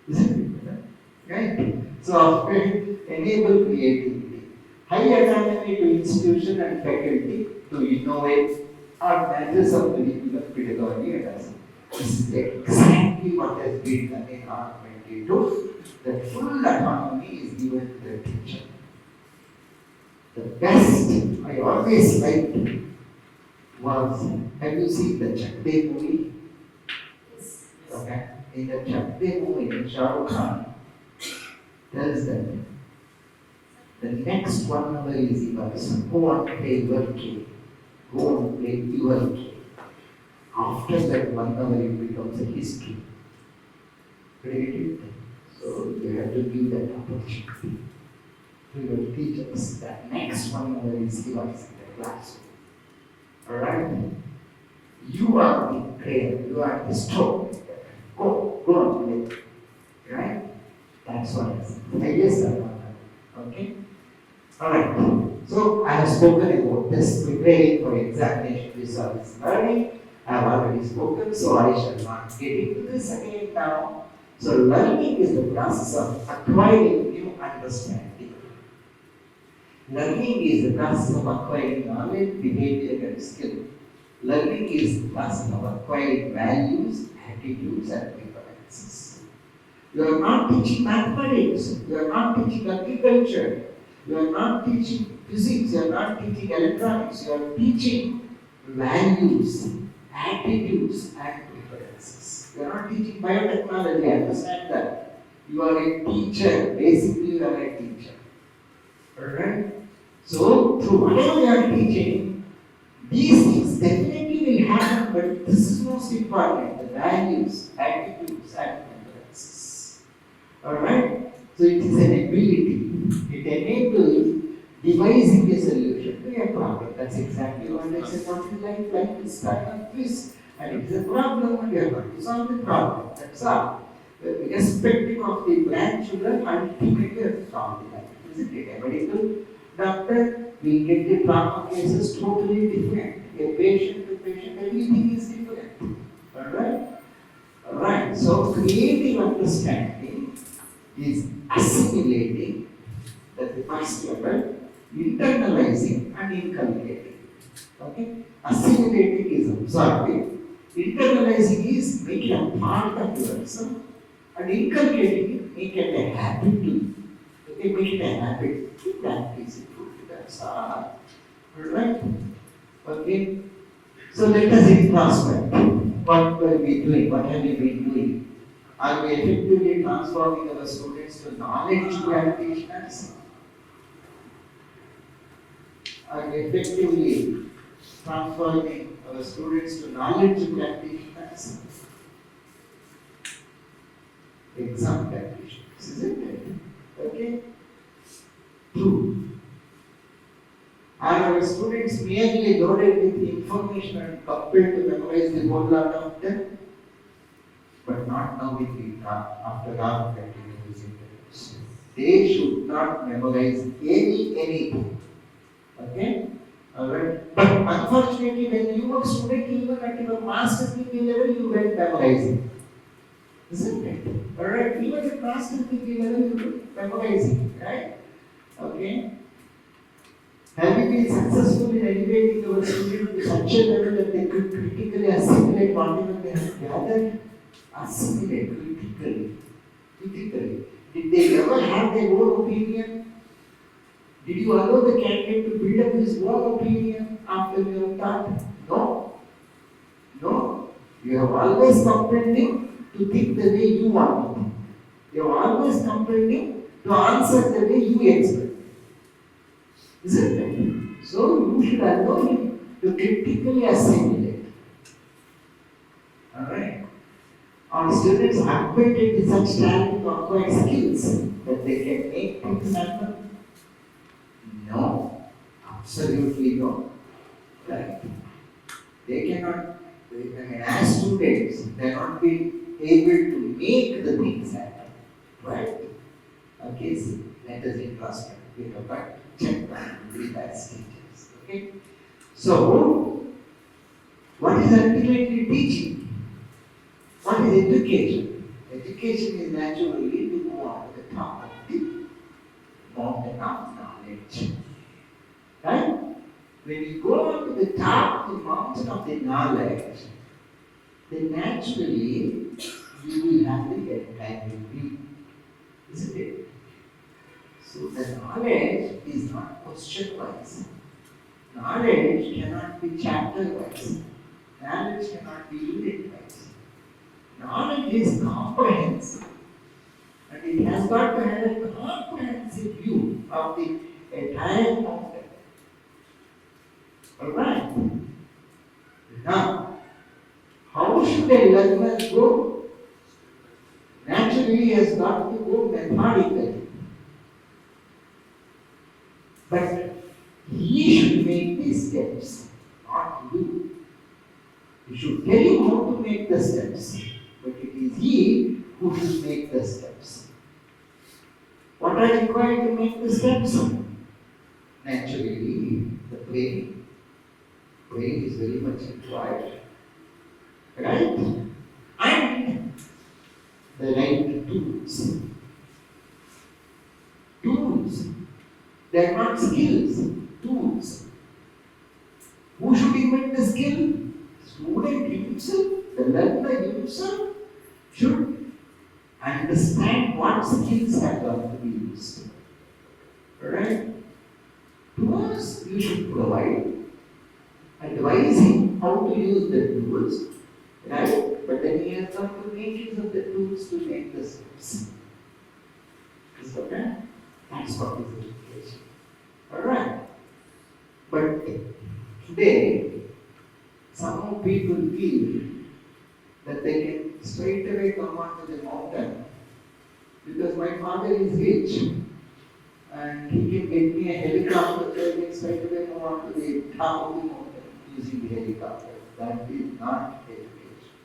Isn't it? Right? So afraid, enable creativity. High autonomy to institution and faculty to innovate or measures of curriculum pedagogy and assessment. This is exactly what has been done in R22. The full autonomy is given to the teacher. The best I always liked was, have you seen the Chak De movie? Yes. Okay. In the Chak De movie, Shah Rukh Khan tells them the next 1 hour is yours. Go and play your game. Go and play your game. After that 1 hour, it becomes a history. Creative. So you have to give that opportunity to your teachers. That next 1 hour is yours in the classroom. Alright? You are the trainer, you are the story. Go and play. Right? That's what I said. I guess that one. Okay? Alright. So I have spoken about this preparing for examination results learning. I have already spoken, so I shall not get into this again now. So learning is the process of acquiring new understanding. Learning is the process of acquiring knowledge, behavior, and skill. Learning is the process of acquiring values, attitudes, and preferences. You are not teaching mathematics, you are not teaching agriculture, you are not teaching physics, you are not teaching electronics, you are teaching values, attitudes, and preferences. You are not teaching biotechnology, understand that. You are a teacher, basically you are a teacher. Alright? So, through whatever you are teaching, these things definitely will happen, but this is most important, the values, attitudes, and preferences. Alright? So it is an ability. It enables devising a solution to a problem. That's exactly what I said. What is life? Life is start and twist. And it is a problem and you are going to solve the problem. That's all. Irrespective of the branch, you learn ultimately you have to solve the life. Isn't it? A medical Doctor, we get the trauma cases totally different. A patient to patient, everything is different. Alright? Alright, so creative understanding is assimilating, that's the first level, internalizing and inculcating. Okay? Assimilating is absorbing, internalizing is making a part of yourself, and inculcating it, make it a habit to you. Okay, make it a habit to practice it. That's all. Alright? Okay? So let us introspect. What were we doing? What have we been doing? Are we effectively transforming our students to knowledge practitioners? Are we effectively transforming our students to knowledge practitioners? Exam practitioners, isn't it? Okay? Two. Are our students merely loaded with information and compelled to memorize the whole lot of them? But not knowing the after all continuous interviews. They should not memorize anything. Okay? Alright? But unfortunately, when you were student, even at your master's degree level, you went memorizing. Isn't it? Alright? Even at master's degree level, you went memorizing. Right? Okay? Have we been successful in elevating our students to such a level that they could critically assimilate whatever they have gathered? Assimilate critically. Did they ever have their own opinion? Did you allow the candidate to build up his own opinion after you have taught? No. No. You have always compelled him to think the way you want to think. You have always compelled him to answer the way you expect. Isn't it? So you should allow him to critically assimilate. Alright? Our students have acquainted with such talent or acquired skills that they can make things happen? No. Absolutely no. Right? They cannot, as students, they are not be able to make the things happen. Right? Okay, so let us introspect. We have got to check that with as teachers. Okay? So, what is ultimately teaching? What is education? Education is naturally to go on to the top of the mountain of knowledge. Right? When you go on to the top of the mountain of the knowledge, then naturally you will have the entire view. Isn't it? So the knowledge is not question-wise. Knowledge cannot be chapter-wise. Knowledge cannot be unit-wise. Knowledge is comprehensive. And it has got to have a comprehensive view of the entire mountain. Alright? Now, how should a learner go? Naturally, he has got to go methodically. But he should make these steps, not you. You should tell him how to make the steps, but it is he who should make the steps. What are required to make the steps? Naturally, the brain. Brain is very much required. Right? And the right tools. Tools. They are not skills, tools. Who should invent the skill? Student himself, the learner himself should understand what skills are going to be used. Alright? Tools you should provide, advising how to use the tools, right? But then he has got to make use of the tools to make the steps. Is that okay? That's what is education. Alright. But today, some people feel that they can straight away come onto the mountain because my father is rich and he can get me a helicopter so I can straight away come onto the top of the mountain using the helicopter. That is not education.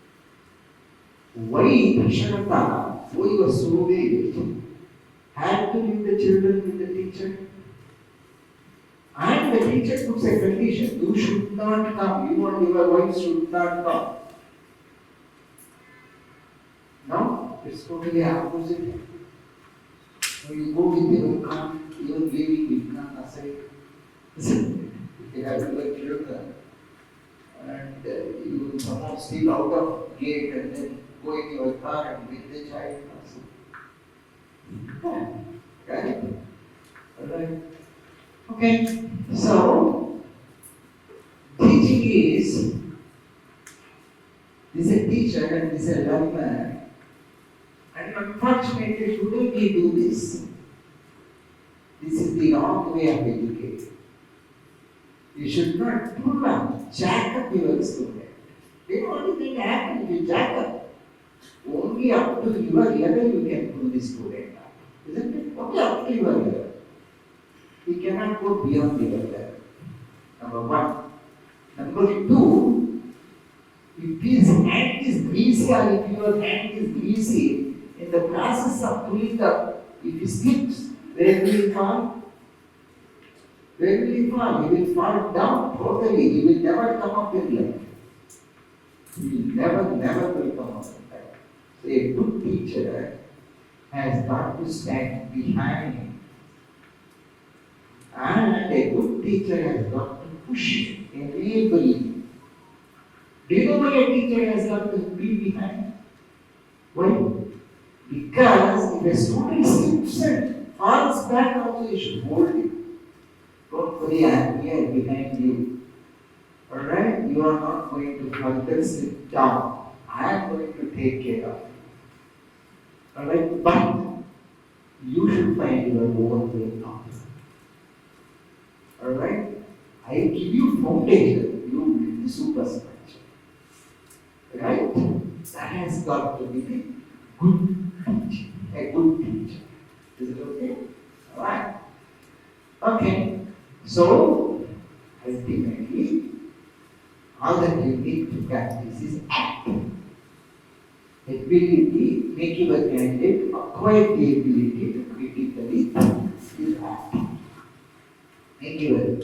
Why Krishnata, who was so rich, had to leave the children with the teacher? teacher puts a condition, you should not come, you and your wife should not come. No, it's totally opposite. So you go with your car, you are leaving Vignan aside. If you have your children and you somehow steal out of gate and then go in your car and with the child also. Right? Alright. Okay. So teaching is this is a teacher and this is a learner. And unfortunately, today we do this. This is the wrong way of educating. You should not pull up, jack up your student. The only thing happens if you jack up. Only up to your level you can pull the student up. Isn't it? Only up to your level. You cannot go beyond your level. Number one. Number two, if his hand is greasy or if your hand is greasy, in the process of pulling up, if he slips, where will he fall? Where will he fall? He will fall down totally. He will never come up in life. He will never will come up in life. So a good teacher has got to stand behind him. And a good teacher has got to push, enable him. Do you know why a teacher has got to be behind? Why? Because if a student slips and falls back also, you should hold him. Don't worry, I am here behind you. Alright? You are not going to further slip down. I am going to take care of you. Alright? But you should find your own way out. Alright? I give you foundation, you build the superstructure. Right? That has got to be the good teacher. A good teacher. Is it okay? Alright. Okay. So, ultimately, all that you need to practice is act. Ability, make your candidate acquire the ability to critically think is act. Make your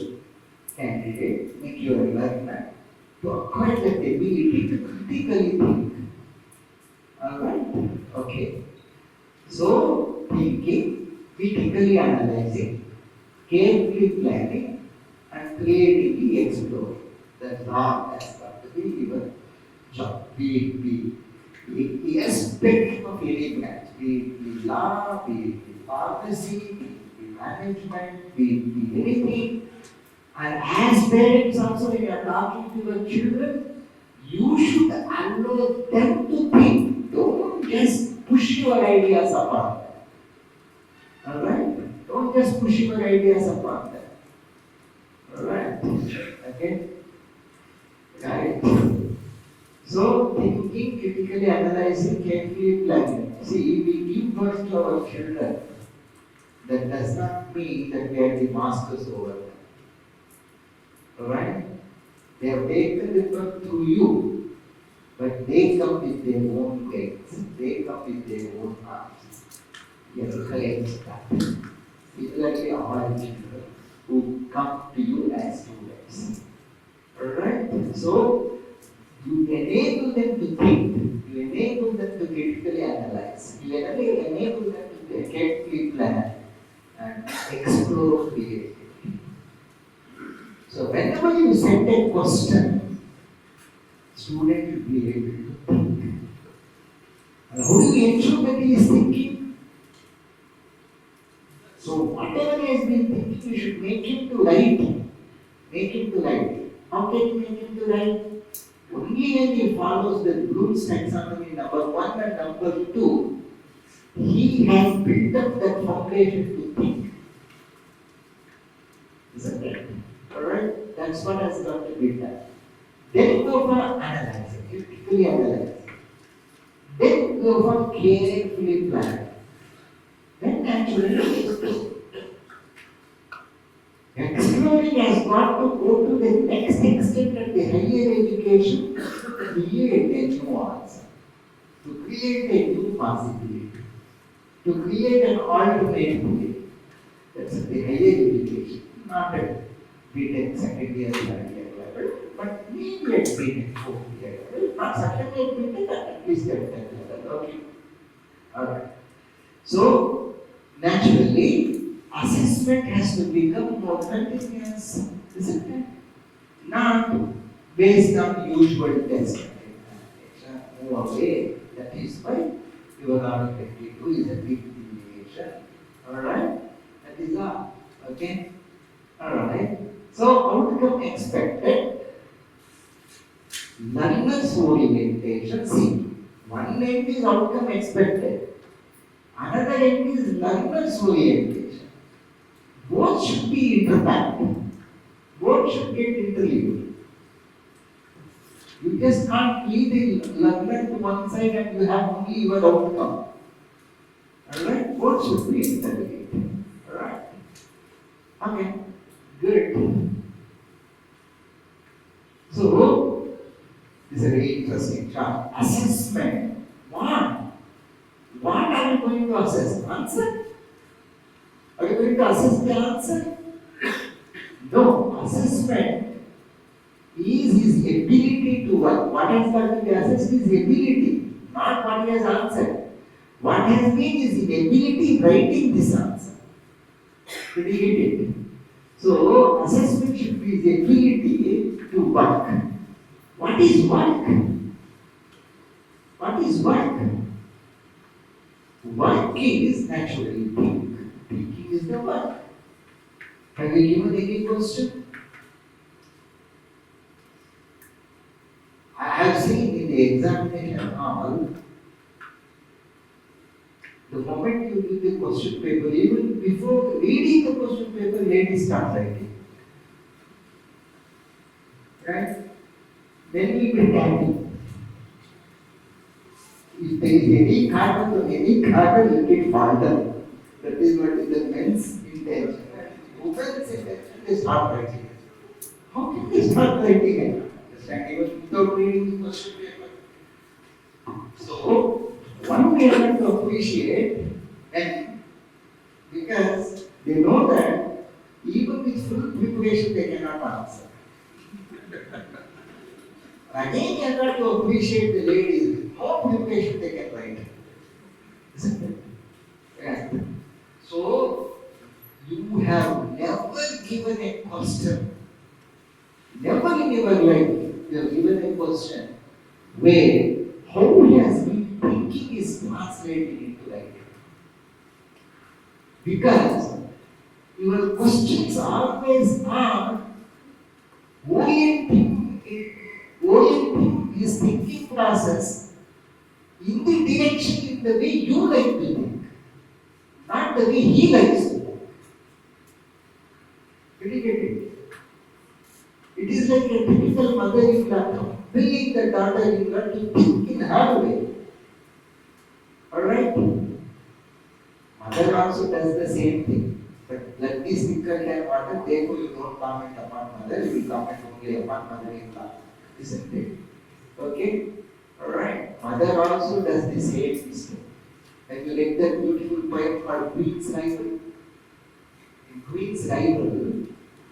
candidate, make your learner to acquire that ability to critically think. Alright? Okay. So, thinking, critically analyzing, carefully planning, and creatively exploring. That's all that's got to be your job. Be the aspect of any branch, be it the law, be it the pharmacy, be it the management, be it the anything. And as parents also, when you are talking to your children, you should allow them to think. Don't just push your ideas upon them. Alright? Don't just push your ideas upon them. Alright? Okay? Right? So, thinking, critically analyzing, carefully planning. See, we give birth to our children. That does not mean that we are the masters over them. Alright? They have taken the birth through you, but they come with their own legs, they come with their own arms. You have to collect that. Similarly, all children who come to you as students. Alright? So, you enable them to think, you enable them to critically analyze, you enable them to carefully plan and explore creativity. So, whenever you send a question, student will be able to think. And how do you ensure that he is thinking? So, whatever he has been thinking, you should make him to write. Make him to write. How can you make him to write? Only when he follows the Bloom's taxonomy number 1 and number 2, he has built up that foundation to think. Isn't it? Alright? That's what has got to be done. Then go for analyzing, critically analyzing. Then go for carefully planning. Then naturally, exploring has got to go to the next extent at the higher education to create a new answer, to create a new possibility, to create an alternate way. That's the higher education, not at BTech second year, third year level, but maybe at BTech fourth year level, not second year BTech, at least at 10th level. Okay. Alright. So, naturally, assessment has to become more continuous, isn't it? Not based on usual test. Move away. That is why your R52 is a big deviation. Alright? That is all. Okay? Alright? So, outcome expected. Learner's orientation. See, one end is outcome expected. Another end is learner's orientation. Both should be intertwined. Both should get interleaved. You just can't leave the learner to one side and you have only your outcome. Alright? Both should be interleaved. Alright? Okay. Good. So, this is a very interesting chart. Assessment. What are you going to assess? Answer? Are you going to assess the answer? No. Assessment is his ability to work. What has got to be assessed is ability, not what he has answered. What has been is his ability writing this answer. Did you get it? So, assessment should be his ability to work. What is work? What is work? Work is naturally think. Thinking is the work. Have you given any question? I have seen in the examination hall, the moment you do the question paper, even before reading the question paper, ladies start writing. Right? Then we will typing. If there is any carbon or any carbon, let it fall down. That is what is the men's intention. Women's intention, they start writing. How can they start writing it? Understand, even without reading the question paper. So, one way I to appreciate, and because they know that even with full preparation they cannot answer. Again, you have to appreciate the ladies. With more preparation they can write. Isn't it? Yeah. So, you have never given a question. Never in your life you have given a question where how he has been thinking is translated into writing. Because your questions always are orienting his thinking process in the direction in the way you like to think, not the way he likes to think. Did you get it? It is like a typical mother-in-law compelling the daughter-in-law to think in her way. Alright? Mother also does the same thing. But blood is thicker than water, therefore you don't comment upon mother, you will comment only upon mother-in-law. Isn't it? Okay? Alright? Mother also does the same mistake. Have you read that beautiful poem called Queen's Rival? In Queen's Rival,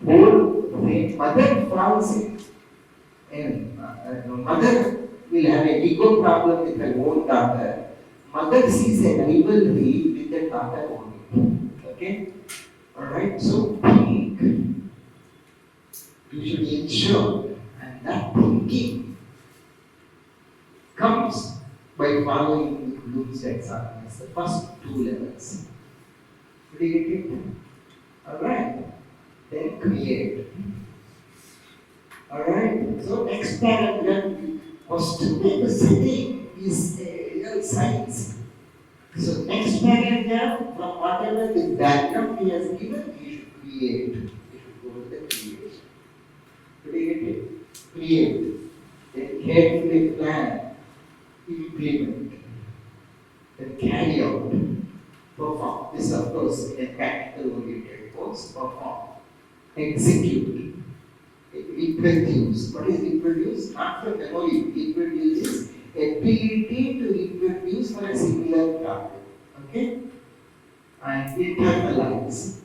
when mother falls in, and mother will have an ego problem with her own daughter, mother sees a rivalry with the daughter only. Okay? Alright? So think. You should ensure, and that thinking comes by following Bloom's taxonomy. It's the first two levels. Did you get it? Alright. Then create. Alright. So next paragraph, question paper setting is real science. So next paragraph, from whatever the diagram he has given, he should create. He should go to the creation. Did you get it? Create. Then carefully plan. Implement. Then carry out. Perform. This of course in a practical oriented course. Perform. Execute. Reproduce. What is reproduce? Not for memory. Reproduce is ability to reproduce for a similar problem. Okay? And internalize.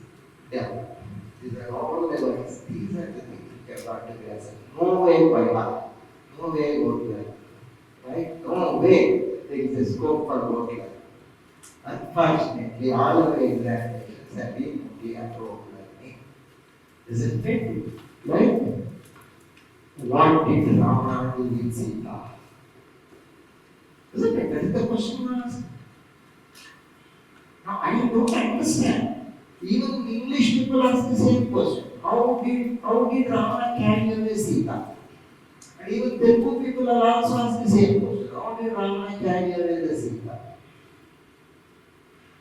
Develop. These are all levels. These are the things which have got to be answered. No way by heart. No way work learn. Right? No way there is a scope for work learn. Unfortunately, all our examinations have been only at rote learning. Isn't it? Right? What did Rama do with Sita? Isn't it? That is the question you ask. Now, I don't understand. Even the English people ask the same question. How did Rama carry away Sita? And even Telugu people are also ask the same question. How did Rama carry away the Sita?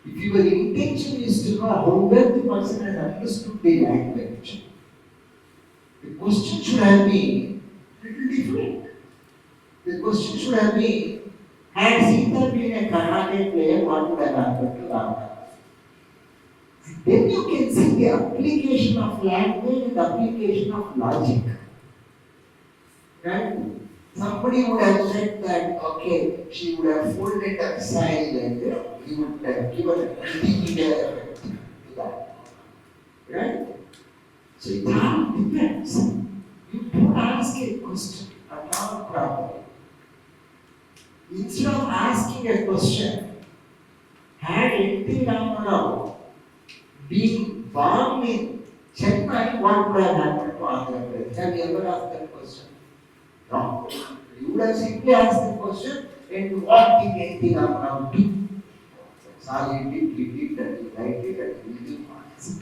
If your intention is to know how well the person has understood the language, the question should have been a little different. The question should have been, had Sita been a karate player, what would have happened to Rama? Then you can see the application of language and application of logic. Right? Somebody would have said that, okay, she would have folded up side and he would have given a particular effect to that. Right? So it all depends. You don't ask a question at all properly. Instead of asking a question, had N.T. Ramarao been born in Chennai, what would have happened to Andhra Pradesh? Have you ever asked that question? No. You would have simply asked the question, and what did N.T. Ramarao do? That's all he did that, he liked it, and he did marks.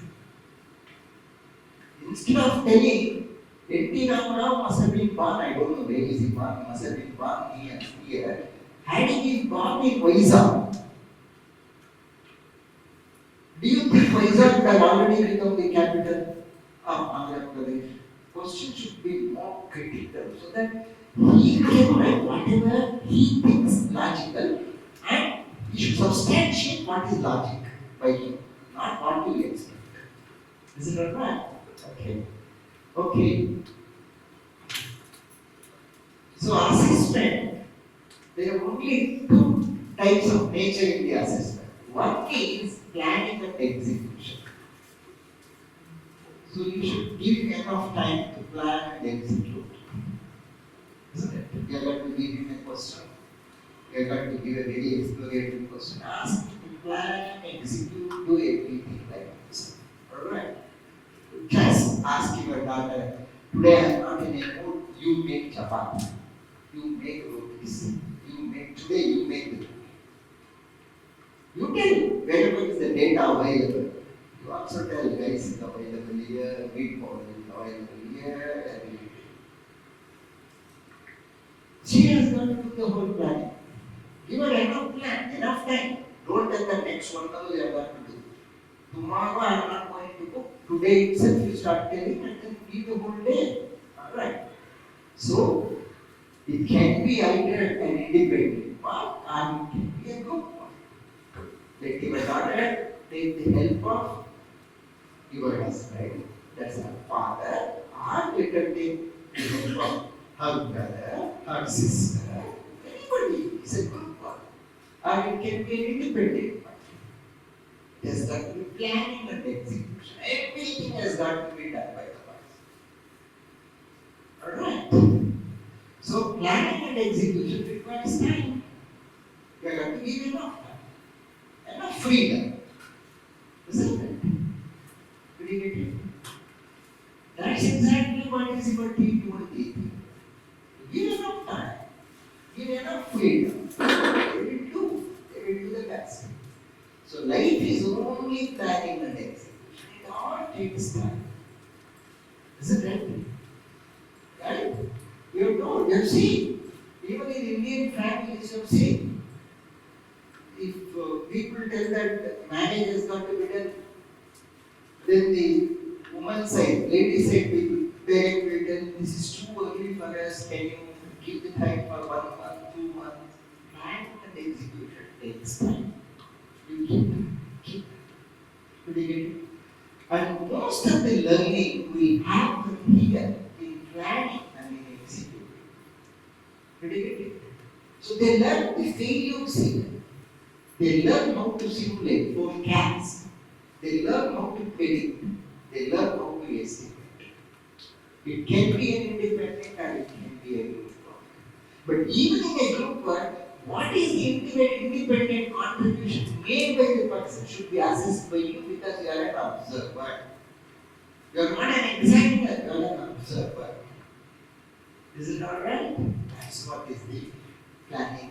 Instead of telling, N.T. Ramarao must have been born, I don't know where is he born, he must have been born here. Had he been born in Vizag, do you think Vizag would have already become the capital of Andhra Pradesh? Question should be more critical so that he can write whatever he thinks logical and he should substantiate what is logic by him, not what you expect. Is it right? Okay. So assessment, there are only two types of nature in the assessment. One is planning and execution. So you should give enough time to plan and execute. Isn't it? You are going to give him a question. You are going to give a very explorative question. Ask him to plan, execute, do everything like this. Alright? Just ask your daughter, today I am not in a mood, you make chapati. You make rotis. Today you make the roti. You tell wherever is the data available. You also tell guys is available here, wheat powder is available here, everything. She has got to do the whole planning. Give her enough plan, enough time. Don't tell the next 1 hour you are going to do. Tomorrow I am not going to cook. Today itself you start telling and then give the whole day. Alright. So it can be either an independent part or it can be a group part. Let your daughter take the help of your husband, that's her father, or let her take the help of her brother, her sister, anybody. It's a group part. Or it can be an independent part. It has got to be planning and execution. Everything has got to be done by the wife. Alright. So planning and execution requires time. You have got to give enough time. Enough freedom. Isn't it? Did you get it? That's exactly what is your T20. Give enough time. Give enough freedom. They will do the best. So life is only planning and execution. It all takes time. Isn't it? Right? You have seen, even in Indian families, you have seen, if people tell that marriage has got to be done, then the woman side, lady side people, parent will tell, this is too early for us, can you give the time for 1 month, 2 months? Plan and execution takes time. You keep. Did you get it? And most of the learning will happen here in planning and in executing. Did you get it? So they learn the failures here. They learn how to simulate, forecast. They learn how to predict. They learn how to estimate. It can be an independent or it can be a group work. But even in a group work, what is the independent contribution made by the person should be assessed by you because you are an observer. You are not an examiner, you are an observer. Is it alright? That's what is the planning.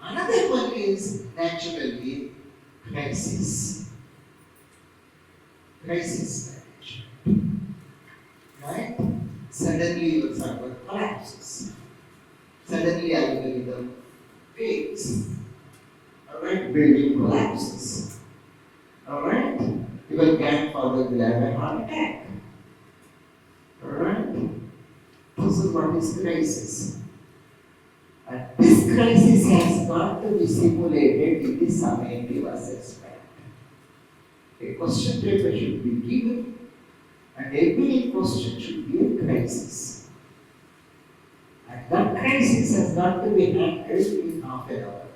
Another one is naturally crisis. Crisis management. Right? Suddenly your server collapses. Suddenly algorithm fails. Alright? Building collapses. Alright? Your grandfather will have a heart attack. Alright? This is what is crisis. And this crisis has got to be simulated in the summative assessment. A question paper should be given, and every question should be a crisis. And that crisis has got to be handled in half an hour.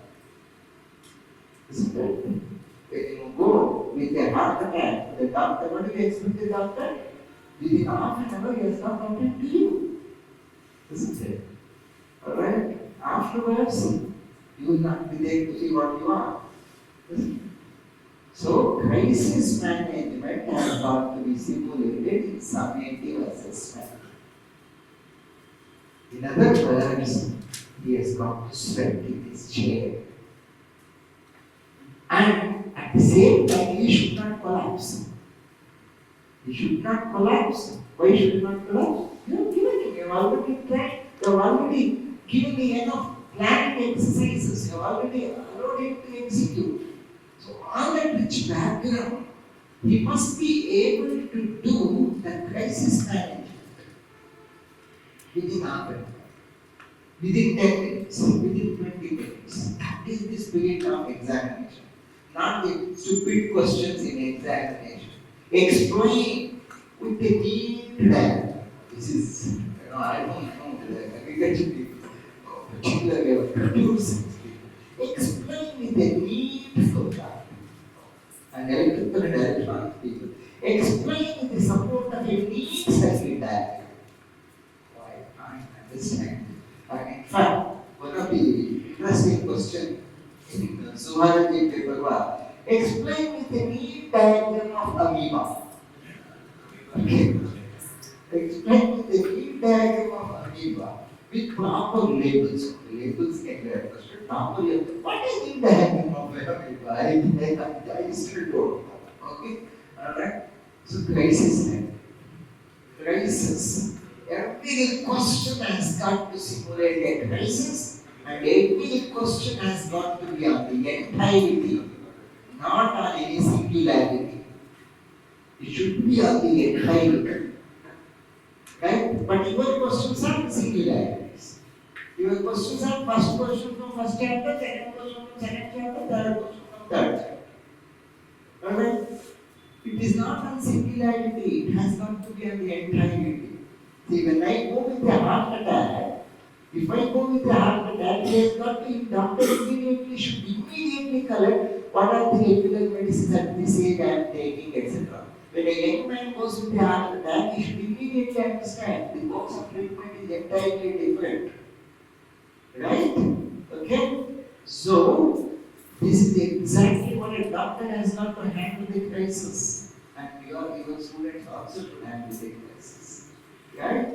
Isn't it? When you go with a heart attack to the doctor, what do you expect the doctor? Within half an hour, he has not attended to you. Isn't it? Alright? Afterwards, you will not be there to see what you are. So, crisis management has got to be simulated in summative assessment. In other words, he has got to sweat in his chair. And at the same time, he should not collapse. He should not collapse. Why should he not collapse? You have given him, you have already tried, you have already given me enough planning exercises, you have already allowed him to execute. So on that rich background, he must be able to do the crisis management within half an hour, within 10 minutes, within 20 minutes. That is the spirit of examination. Not the stupid questions in examination. Explain with the need that this is, I don't know the agriculture people, particularly computer science people. Explain with the need for that. And electrical and electronic people. Explain with the support of a need circuit diagram. Why I understand. In fact, one of the interesting questions in the zoology paper was explain with the need diagram of amoeba. Okay. Explain with the need diagram of amoeba with proper labels. Labels can be a question. Proper labels. What is need diagram of amoeba? I still don't know. Okay? Alright? So crisis management. Crisis. Every question has got to simulate a crisis, and every question has got to be on the entirety, not on any singularity. It should be on the entirety. Right? But your questions are singularities. Your questions are first question from first chapter, second question from second chapter, third question from third chapter. Alright? It is not on singularity, it has got to be on the entirety. See, when I go with a heart attack, if I go with a heart attack, he has got to, doctor immediately should immediately collect what are the regular medicines at this age I am taking, etc. When a young man goes with a heart attack, he should immediately understand the course of treatment is entirely different. Right? Okay? So, this is exactly what a doctor has got to handle the crisis. And your students also to handle the crisis. Right?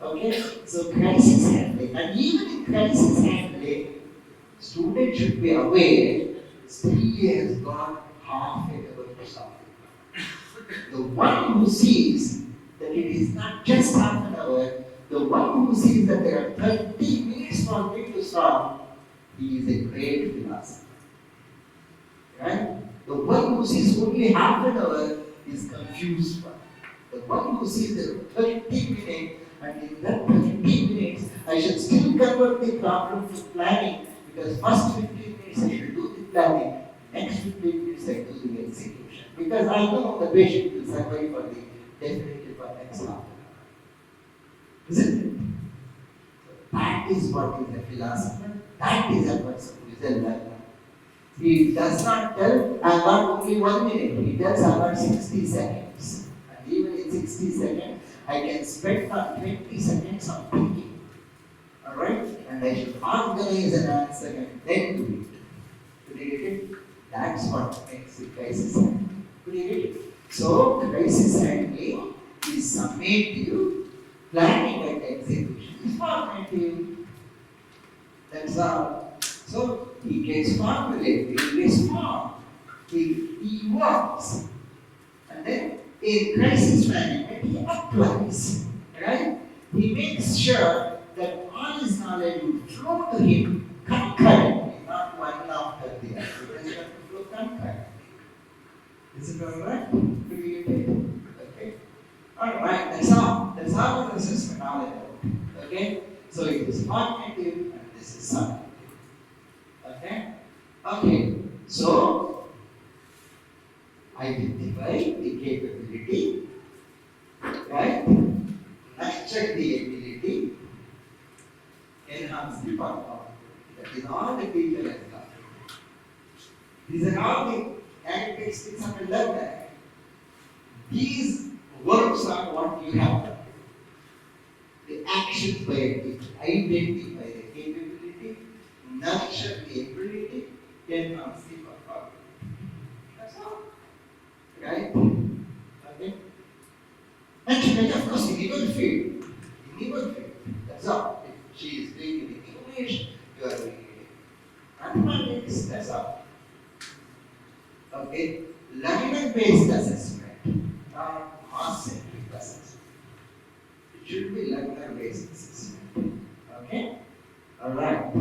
Okay? So crisis handling. And even in crisis handling, students should be aware still he has got half an hour to solve. The one who sees that it is not just half an hour, the one who sees that there are 30 minutes for me to solve, he is a great philosopher. Right? The one who sees only half an hour is confused one. The one who sees the 30 minutes, and in that 30 minutes, I should still convert the problem to planning, because first 15 minutes I should do the planning, next 15 minutes I do the execution. Because I know the patient will survive for the definitely for next half an hour. Isn't it? That is what is a philosopher, that is a person who is a learner. He does not tell, I got only 1 minute, he tells I got 60 seconds. And even in in 60 seconds, I can spend 20 seconds on thinking. Alright? And I should organize an answer and then do it. Did you get it? That's what makes it crisis handling. Did you get it? So, crisis handling is summative, planning and execution is formative. That's all. So, he gets formulated, he responds, he works. And then, in crisis management, he applies. Right? He makes sure that all his knowledge will flow to him concurrently, not one after the other. It has got to flow concurrently. Is it alright? Okay. Alright, that's all. That's all the assessment all about. Okay? So it is formative and this is summative. Okay? Okay. So identify the capability, right? Nurture the ability, enhance the performance. That is all the teacher has done. These are all the characteristics of a learner. These works are what you have done. The actions by a teacher. Identify the capability, nurture the ability, enhance the performance. That's all. Right? Okay? Naturally, of course, in your field. In your field. That's all. If she is doing it in English, you are doing it in mathematics. That's all. Okay? Learner-based assessment, not cost-centric assessment. It should be learner-based assessment. Okay? Alright.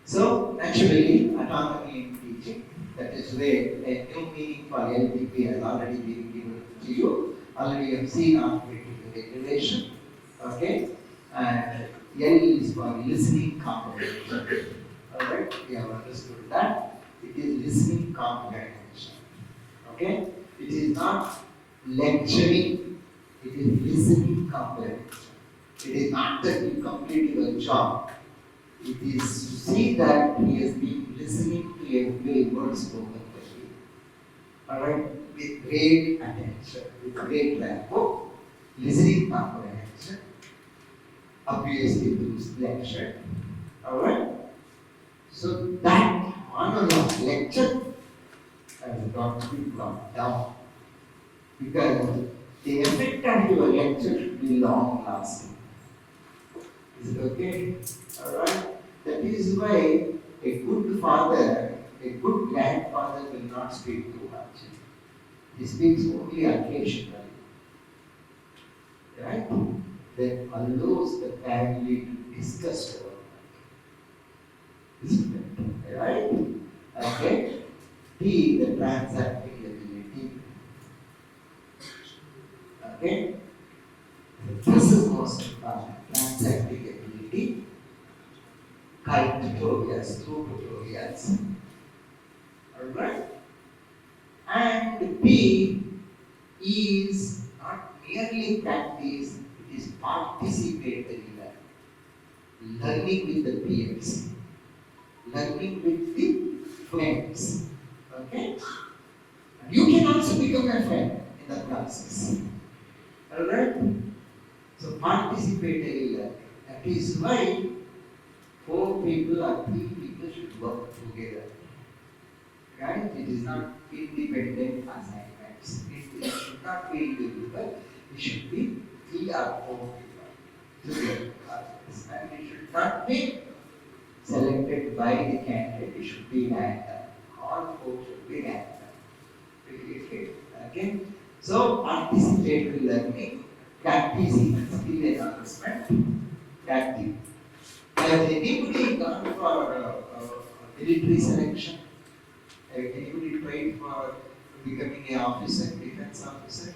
So, naturally, autonomy in teaching, that is where a new meaning for LTP has already been given to you. Already you have seen operating regulation. Okay? And L is for listening comprehension. Alright? We have understood that. It is listening comprehension. Okay? It is not lecturing, it is listening comprehension. It is not that you complete your job. It is to see that he has been listening to every word spoken by you. Alright? With great attention, with great rapport, listening comprehension, obviously through lecture. Alright? So that monologue lecture has got to be brought down. Because the effect of your lecture should be long lasting. Is it okay? Alright? That is why a good father, a good grandfather will not speak too much. He speaks only occasionally. Right? That allows the family to discuss over that. Isn't it? Right? Okay? T, the transacting ability. Okay? This is most important. Transacting ability. Correct tutorials, through tutorials. Alright? And B is not merely practice, it is participatory learning. Learning with the peers. Learning with the friends. Okay? And you can also become a friend in the process. Alright? So participatory learning. That is why 4 people or 3 people should work together. Right? It is not independent assignments. It should not be individual. It should be 3 or 4 people together. And it should not be selected by the candidate. It should be random. All 4 should be random. Okay? So, participatory learning, practicing skill enhancement, practice. Has anybody gone for military selection? Have anybody tried for becoming an officer, defense officer?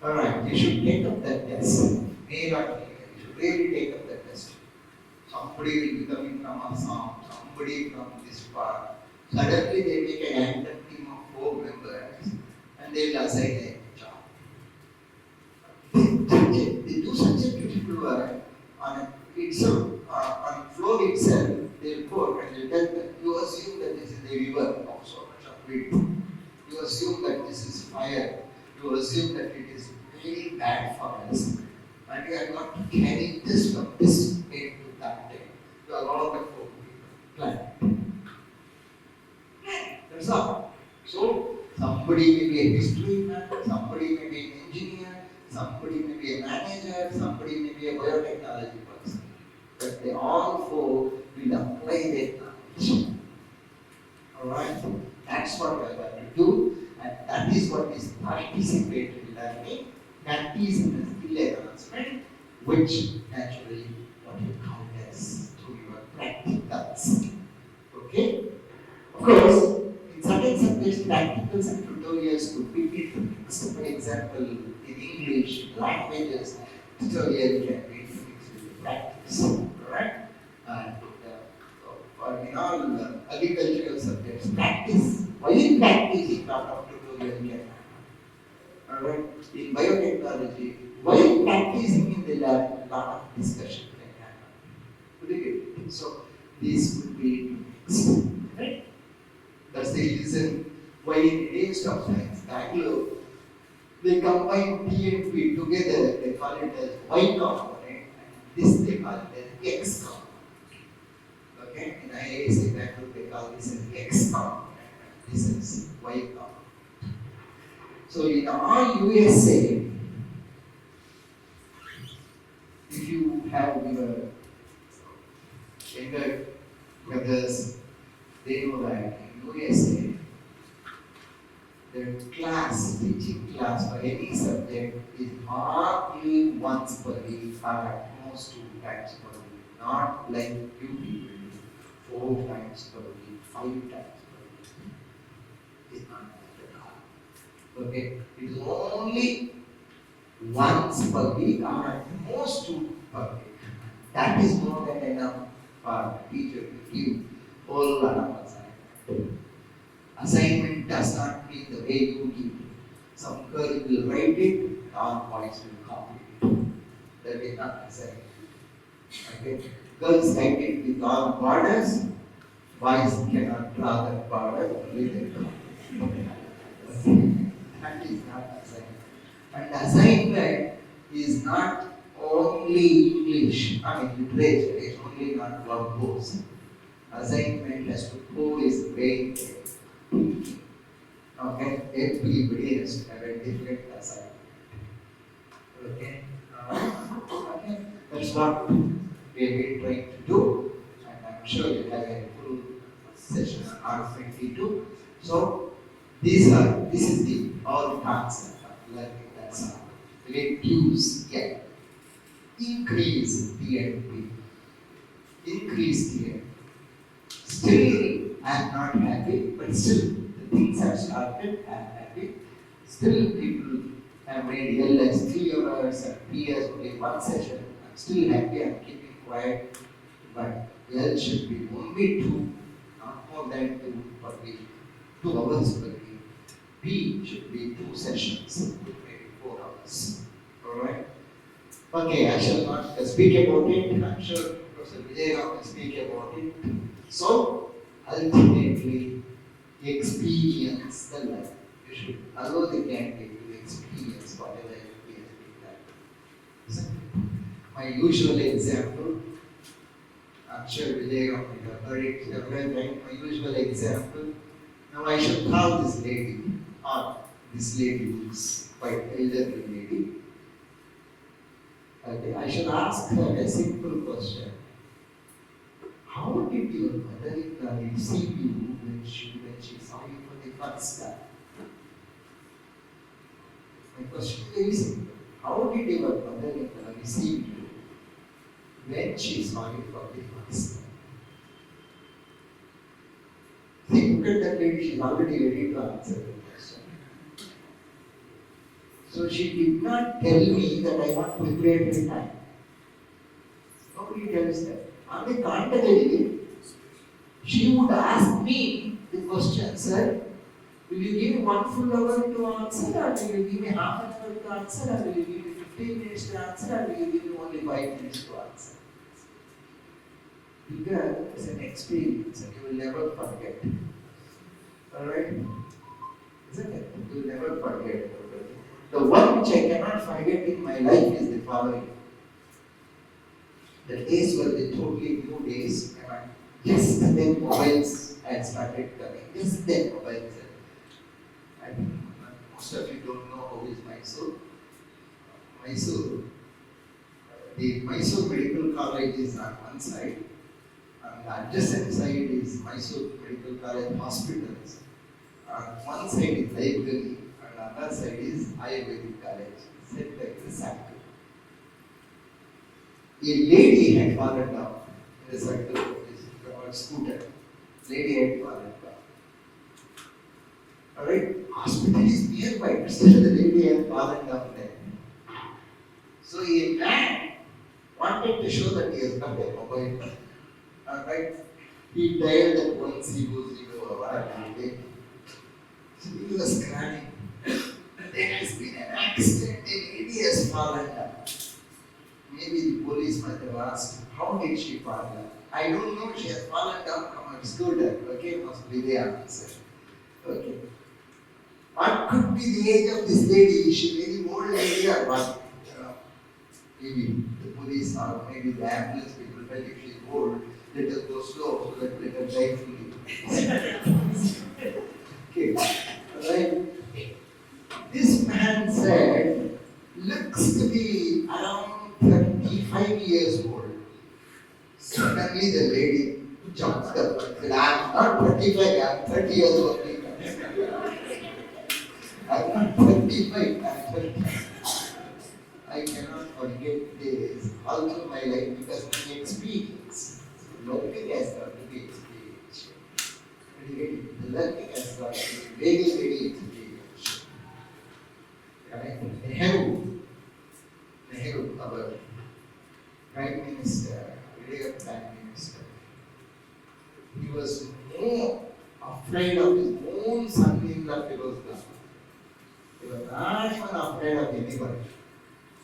Alright, you should take up that test. Male or female, you should really take up that test. Somebody will be coming from Assam, somebody from this part. Suddenly they make a random team of 4 members and they will assign a job. They do such a beautiful work on itself, on floor itself. They will quote and they will tell them, you assume that this is a river of so much of wind. You assume that this is fire. you assume that it is very bad for us, and we are not to carry this from this day to that day. To allow the people plan. That's all. So somebody may be a history man, somebody may be an engineer, somebody may be a manager, somebody may be a biotechnology person. But they all four will apply their knowledge. Alright? That's what we are going to do, and that is what is participatory learning. That is the skill enhancement, which naturally what you count as through your practicals. Okay? Of course, in certain subjects, practicals and tutorials could be intermixed. For example, in English, languages, tutorial can be intermixed with practice. Correct? And in all agricultural subjects, practice, while practicing, lot of tutorial can happen. Alright? In biotechnology, while practicing in the lab, lot of discussion can happen. Could you get it? So, these could be intermixed. Right? That's the reason why in Institute of Science, Bangalore, they combine T and P together, they call it as Y component, and this they call it as X component. Okay? In IISc Bangalore, they call this as X component, and this is Y component. So in all USA, if you have your younger brothers, they know that in USA, the class, teaching class for any subject is hardly once per week or at most 2 times per week. Not like you people do 4 times per week, 5 times per week. It's not that hard. Okay? It is only once per week or at most 2 per week. That is more than enough for the teacher to give whole lot of assignment. Assignment does not mean the way you give it. Some girl will write it, and all boys will copy it. That is not assignment. Okay? Girls write it with all borders, boys cannot draw that border, only they draw. That is not assignment. And assignment is not only English, literature, it's only not verbose. Assignment has to pull his brain. Okay, everybody has to have a different assignment. Okay, okay, that's what we have been trying to do, and I'm sure you have a full session on R22. So this is the all concept of learning. That's all. Reduce, increase DNP, increase DNP. Still, I am not happy, but still, the things have started, I am happy. Still, people have made L as 3 hours and P as only 1 session. I'm still happy, I'm keeping quiet, but L should be only 2, not more than 2 per week, 2 hours per week. P should be 2 sessions, maybe 4 hours. Alright? Okay, I shall not speak about it. I'm sure Professor Vignan will speak about it. So, ultimately, experience the life. You should allow the candidate to experience whatever he has been done. My usual example, I'm sure Vignan might have heard it several times. My usual example. Now I shall call this lady, or this lady who is quite elderly lady. Okay, I shall ask her a simple question. How did your mother-in-law receive you when she saw you for the first time? My question is very simple. How did your mother-in-law receive you when she saw you for the first time? See, look at that lady, she's already ready to answer the question. So she did not tell me that I want to create the time. Nobody tells that. On the contrary, she would ask me the question, sir, will you give me 1 full hour to answer, or will you give me half an hour to answer, or will you give me 15 minutes to answer, or will you give me only 5 minutes to answer? Because it's an experience and you will never forget. Alright? Isn't it? You will never forget. The one which I cannot forget in my life is the following. The days were the totally new days, and just then mobiles had started coming. Just then mobiles. I think most of you don't know how is Mysore. Mysore, the Mysore Medical College is on one side, and the adjacent side is Mysore Medical College hospitals. One side is library, and another side is Ayurvedic college, set like the circle. A lady had fallen down in the circle of this scooter. Lady had fallen down. Alright, hospital is nearby, but still the lady had fallen down there. So a man wanted to show that he has got a mobile. Alright, he dialed at 100 or whatever. So he was crying. There has been an accident, a lady has fallen down. Maybe the police might have asked, how did she fall down? I don't know, she has fallen down from her scooter. Okay, must be the answer. Okay. What could be the age of this lady? Is she very old lady or what? Maybe the police or maybe the ambulance people felt if she's old, let her go slow so that let her drive fully. Okay. Alright. This man said, looks to be around 35 years old. Suddenly the lady jumped up and said, I'm not 35, I'm 30 years old. I'm not 35, I'm 30. I cannot forget this all through my life because of the experience. So learning has got to be experiential. The learning has got to be very, very experiential. Right? Nehru, our Prime Minister, earlier Prime Minister, he was more afraid of his own son-in-law Firozgah. He was not even afraid of anybody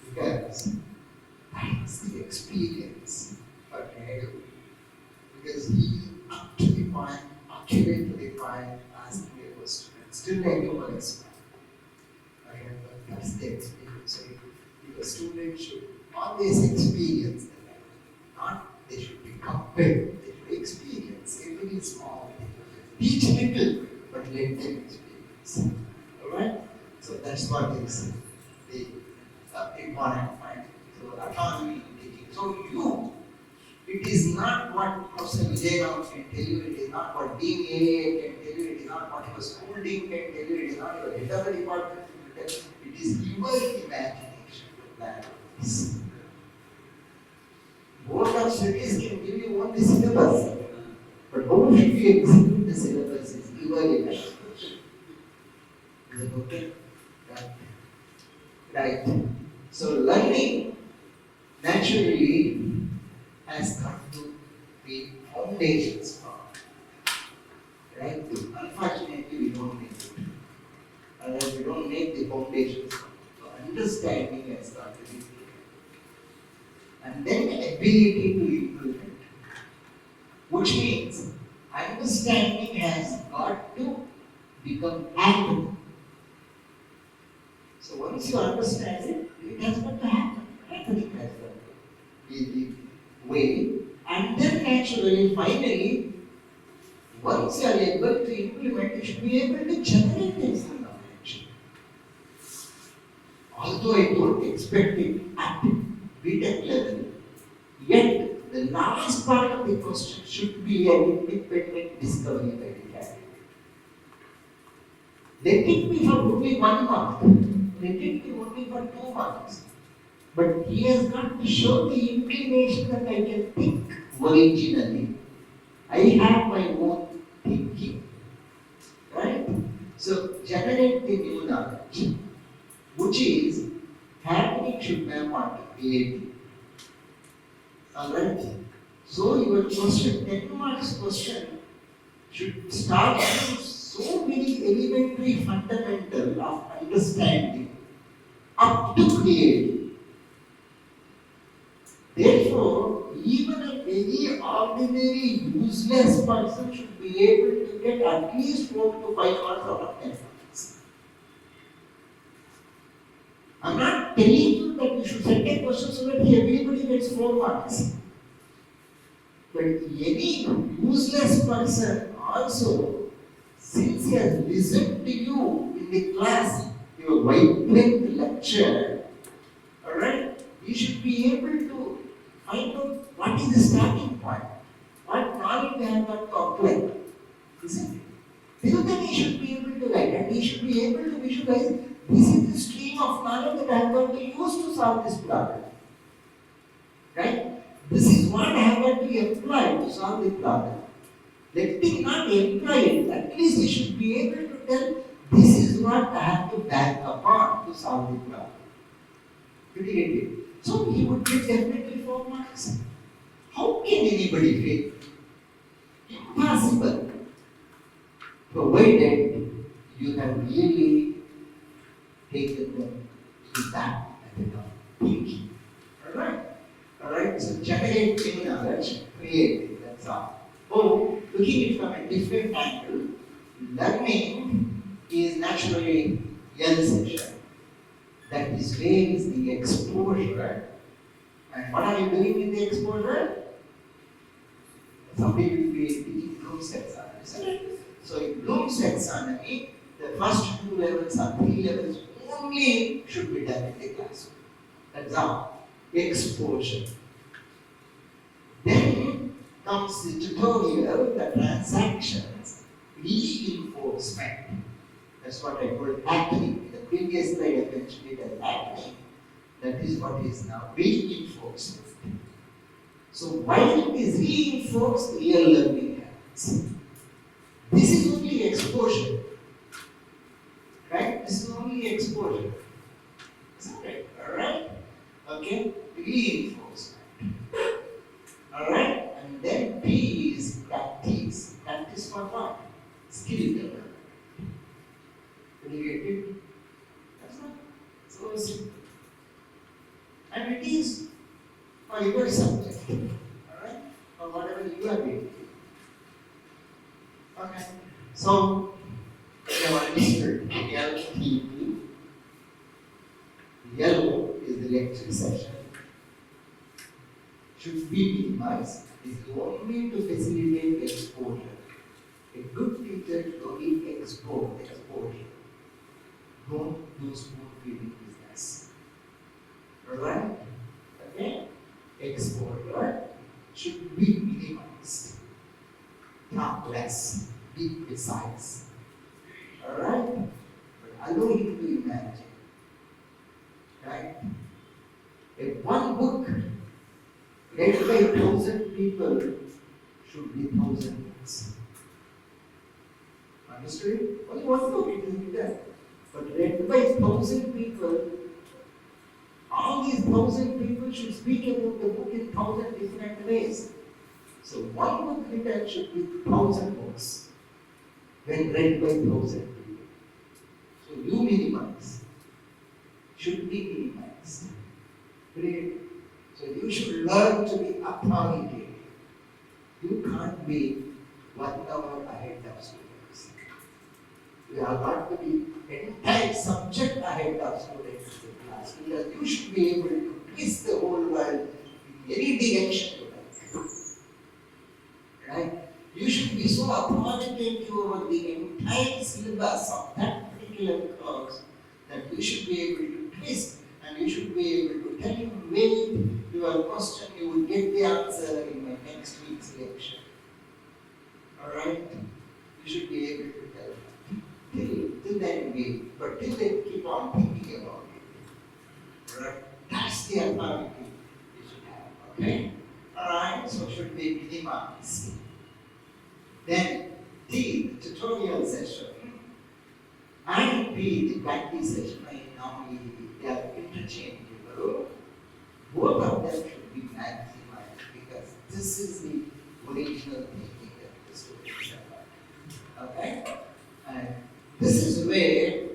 because that's the experience for Nehru. Because he, up to the point, accurate to the point, asked me a question. Still Nehru was that's the experience. So if a student should always experience the life, not they should be compared, they should experience every small thing. Teach little, but let them experience. Alright? So that's what is the important point. So autonomy in teaching. So it is not what Professor Vignan can tell you, it is not what Dean AA can tell you, it is not what your school dean can tell you, it is not your head of the department can tell you, it is your imagination to plan this. Board of Studies can give you only syllabus, but how should you execute the syllabus is your imagination. Is it okay? Right. So learning naturally has got to be foundations for. Right? Unfortunately, we don't make it. Unless we don't make the foundations for. So understanding has got to be there. And then ability to implement. Which means understanding has got to become active. So once you understand it, it has got to happen. Happening has got to be the way. And then naturally, finally, once you are able to implement, you should be able to generate this knowledge. Although I don't expect it at BTech level, yet the last part of the question should be an independent discovery by the candidate. Let it be for only 1 month. Let it be only for 2 months. But he has got to show the inclination that I can think originally. I have my own thinking. Right? So generate the new knowledge, which is happening should map onto creating. Alright? So your question, 10 marks question, should start from so many elementary fundamental of understanding up to creating. Therefore, even a very ordinary, useless person should be able to get at least 4 to 5 marks out of 10 marks. I'm not telling you that you should set a question so that everybody gets 4 marks. But any useless person also, since he has listened to you in the class, your vibrant lecture, alright, you should be able to find out what is the starting point, what knowledge you have got to apply, isn't it? Then he should be able to write, and he should be able to visualize this is the stream of knowledge that I am going to use to solve this problem. Right? This is what I have got to apply to solve the problem. Let me not apply it, at least he should be able to tell this is what I have to back upon to solve the problem. Did you get it? So he would get definitely 4 marks. How can anybody fail? Impossible. Provided you have really taken them to that method of thinking. Alright? So generate new knowledge, create it, that's all. Oh, looking at it from a different angle, learning is naturally L section. That is where is the exposure. And what are you doing in the exposure? Somebody will be in Bloom's taxonomy, isn't it? So in Bloom's taxonomy, the first 2 levels or 3 levels only should be done in the classroom. That's all. Exposure. Then comes the tutorial, the transactions, reinforcement. That's what I called acting. In the previous slide I mentioned it as acting. That is what is now reinforcement. So while it is reinforced, real learning happens. This is only exposure. Right? This is only exposure. Isn't it? Alright? Okay? Reinforcement. Alright? And then P is practice. Practice for what? Skill development. Did you get it? That's not so simple. And it is for your subject. Alright? Or whatever you are doing. Okay. So, we have understood LTP. Yellow is the lecture session. Should be minimized. It is only to facilitate exposure. A good teacher should only expose exposure. Don't do spoon feeding business. Alright? Okay? Exposure should be minimized. Not less. Be precise. Alright? But allow him to imagine. Right? If one book read by 1,000 people should be 1,000 books. Understood? Only one book it will be done. But read by 1,000 people, all these 1,000 people should speak about the book in 1,000 different ways. So one book written should be 1,000 books when read by 1,000 people. So you minimize. Should be minimized. Great. So you should learn to be authoritative. You can't be 1 hour ahead of students. You have got to be entire subject ahead of students in the class. Because you should be able to twist the whole world in any direction you like. Right? You should be so authoritative over the entire syllabus of that particular course that you should be able to twist and you should be able to tell him with your question, you will get the answer in my next week's lecture. Alright? You should be able to tell him. Till then wait, but till then keep on thinking about it. Alright? That's the authority you should have. Okay? Alright? So should be minimized. Then T, the tutorial session. And B, the practice session. Normally they are interchangeable. Both of them should be maximized because this is the original thinking that the students have. Okay? And this is where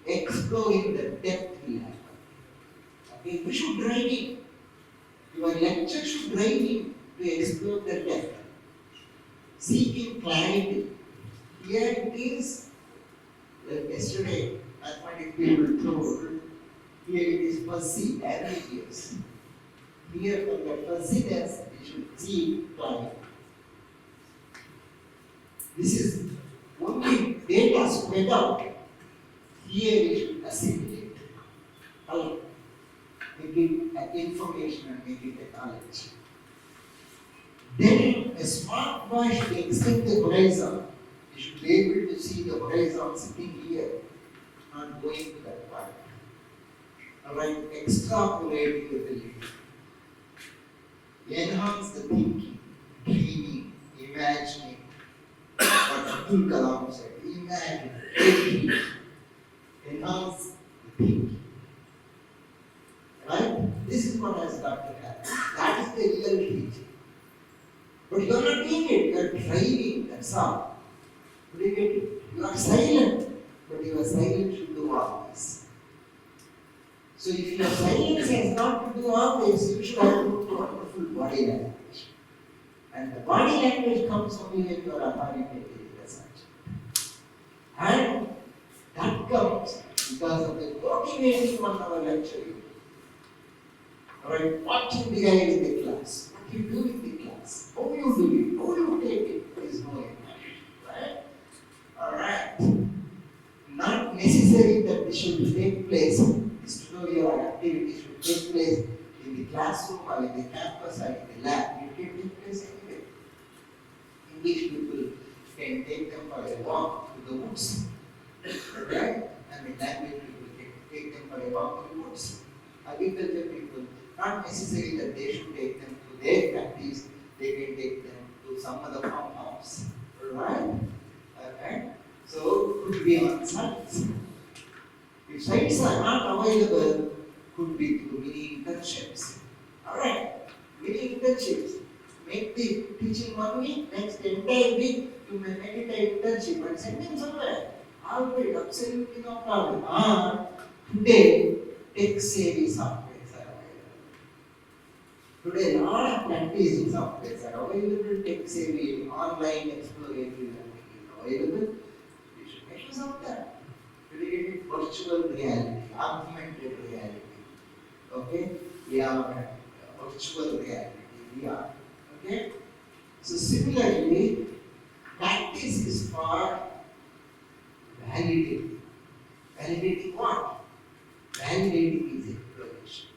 exploring the depth will happen. Okay? We should drive in. Your lecture should drive in to explore the depth. Seeking clarity. Here it is, like yesterday, mathematics people told Here it is fuzzy, ambiguous. Here from the fuzziness, we should see climate. This is only data spread out. Here we should assimilate, make it an information and make it a knowledge. Then a smart boy should extend the horizon. You should be able to see the horizon sitting here, not going to that part. Alright, extrapolate the ability. Enhance the thinking, dreaming, imagining. What Abdul Kalam said, imagine, dream. Enhance the thinking. Right? This is what has got to happen. That is the real teaching. But you are not doing it, you are driving, that's all. Do you get it? You are silent, but your silence should do all this. So if your silence has not to do all this, you should have a wonderful body language. And the body language comes only when you are authoritative as such. And that comes because of the motivating 1 hour lecture. Alright, watching the guy in the class, what you do in the class, how you do it, how you take it, there is no impact. Right? Alright. Not necessary that this should take place, this tutorial or activity should take place in the classroom or in the campus or in the lab. It can take place anywhere. English people can take them for a walk to the woods. Right? And the language people can take them for a walk to the woods. Agriculture people, not necessary that they should take them to their practice, they can take them to some other farmhouse. Right? Okay? So, could be on sites. If sites are not available, could be through mini internships. Alright, mini internships. Make the teaching 1 week, next entire week you may make it an internship and send them somewhere. All right, absolutely no problem. Today, tech savvy softwares are available. Today, a lot of practicing softwares are available, tech savvy, online exploratory learning is available. We should make use of that. Today, virtual reality, augmented reality. Okay? Yeah, virtual reality, VR. Okay? So, similarly, practice is for validating. Validating what? Validating is exploration.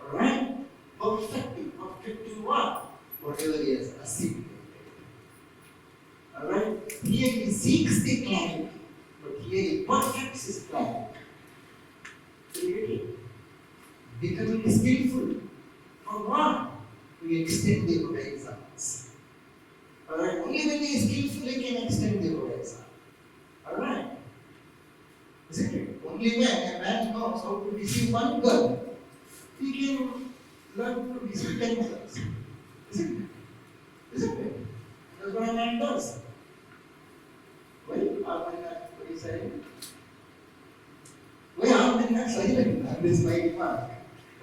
Alright? Perfecting. Perfecting what? Whatever he has assimilated. Alright? Here he seeks the clarity, but here he perfects his clarity. Becoming skillful. For what? To extend the horizons. Alright? Only when he is skillful he can extend the horizon. Alright? Isn't it? Only when a man knows how to deceive one girl, he can learn to deceive 10 girls. Isn't it? Isn't it? That's what a man does. Why are men not very silent? Why are men not silent? And this is my remark.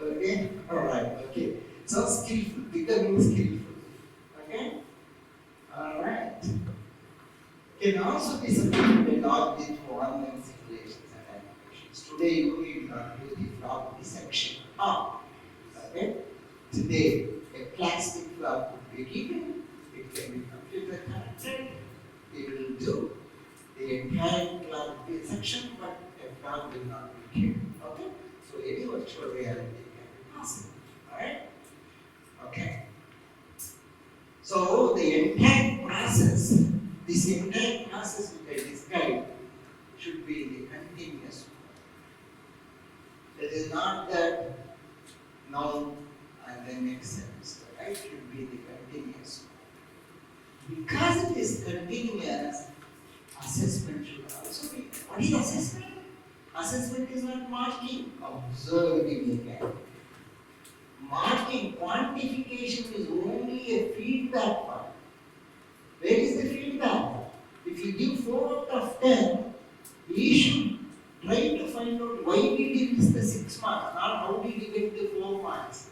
Okay? Alright, okay. So skillful, becoming skillful. Okay? Alright. Can also be supplemented on with online simulations and animations. Today you need not do the frog dissection. Okay? Today a plastic frog would be given, it can be computer connected, it will do the entire frog dissection, but a frog will not be killed. Okay? So any virtual reality can be possible. Alright? Okay. So the entire process, this entire process which I described should be the continuous one. It is not that now and then next semester, right? It should be the continuous one. Because it is continuous, assessment should also be. What is assessment? Assessment is not marking, observing again. Marking, quantification is only a feedback part. Where is the feedback? If you give 4 out of 10, we should try to find out why did he miss the 6 marks, not how did he get the 4 marks.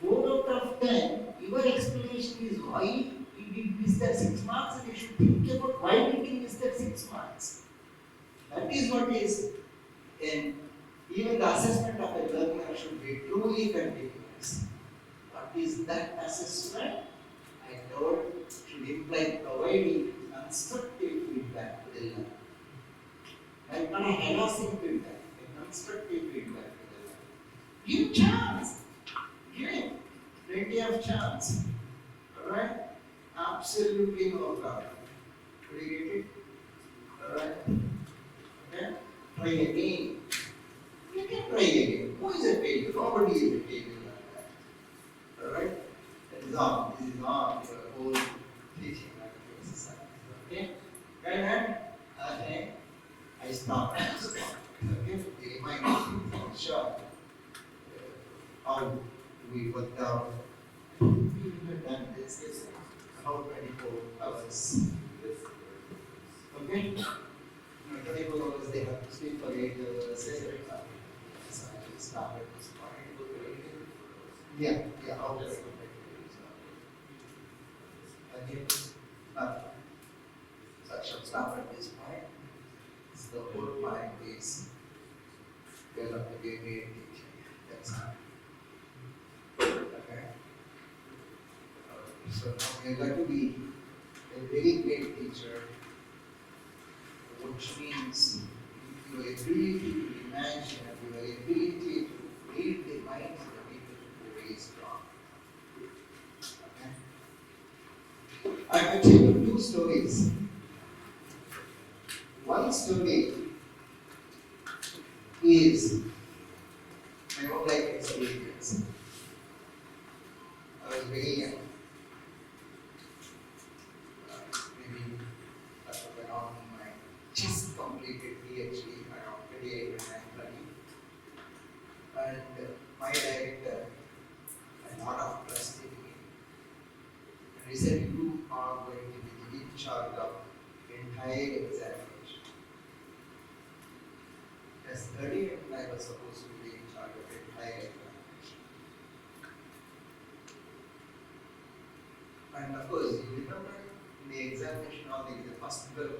4 out of 10, your explanation is why he did miss that 6 marks, and you should think about why did he miss that 6 marks. That is what is an Even the assessment of a learner should be truly continuous. What is that assessment? I told should imply providing constructive feedback to the learner. Like not a harassing feedback, a constructive feedback to the learner. Give chance. Give him plenty of chance. Alright? Absolutely no problem. Could you get it? Alright? Okay? Try again. You can try again. Who is a failure? Nobody is a failure like that. Alright? That is all. This is all your whole teaching exercise. Okay? Right hand? Okay. I stop. Okay? They remind me sure how we worked out. We have done this about 24 hours. Okay? 24 hours they have to sleep for 8 hours. So I just started this point. Yeah, how does it again? So I shall stop at this point. So the whole point is develop a great teacher. That's all. Okay? So now we have got to be a very great teacher, which means your ability to imagine and your ability to read the minds of the people should be very strong. Okay? I will tell you two stories. One story is my own life experience. I was very young. Maybe around my just completed PhD, around 28 or 30. And my director had a lot of trust in me. And he said, you are going to be in charge of entire examination. As 30 and I was supposed to be in charge of entire examination. And of course, you remember in the examination on the first bell,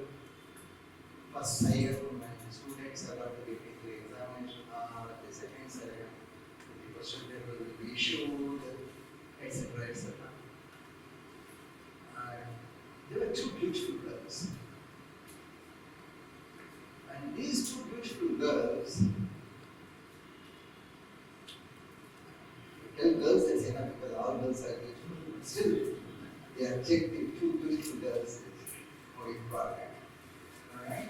first siren, and the students are about to get into the examination, the second siren, the question paper will be issued, etc. etc. There were two beautiful girls. And these two beautiful girls, tell girls that's enough because all girls are beautiful, but still, the objective two beautiful girls is more important. Alright?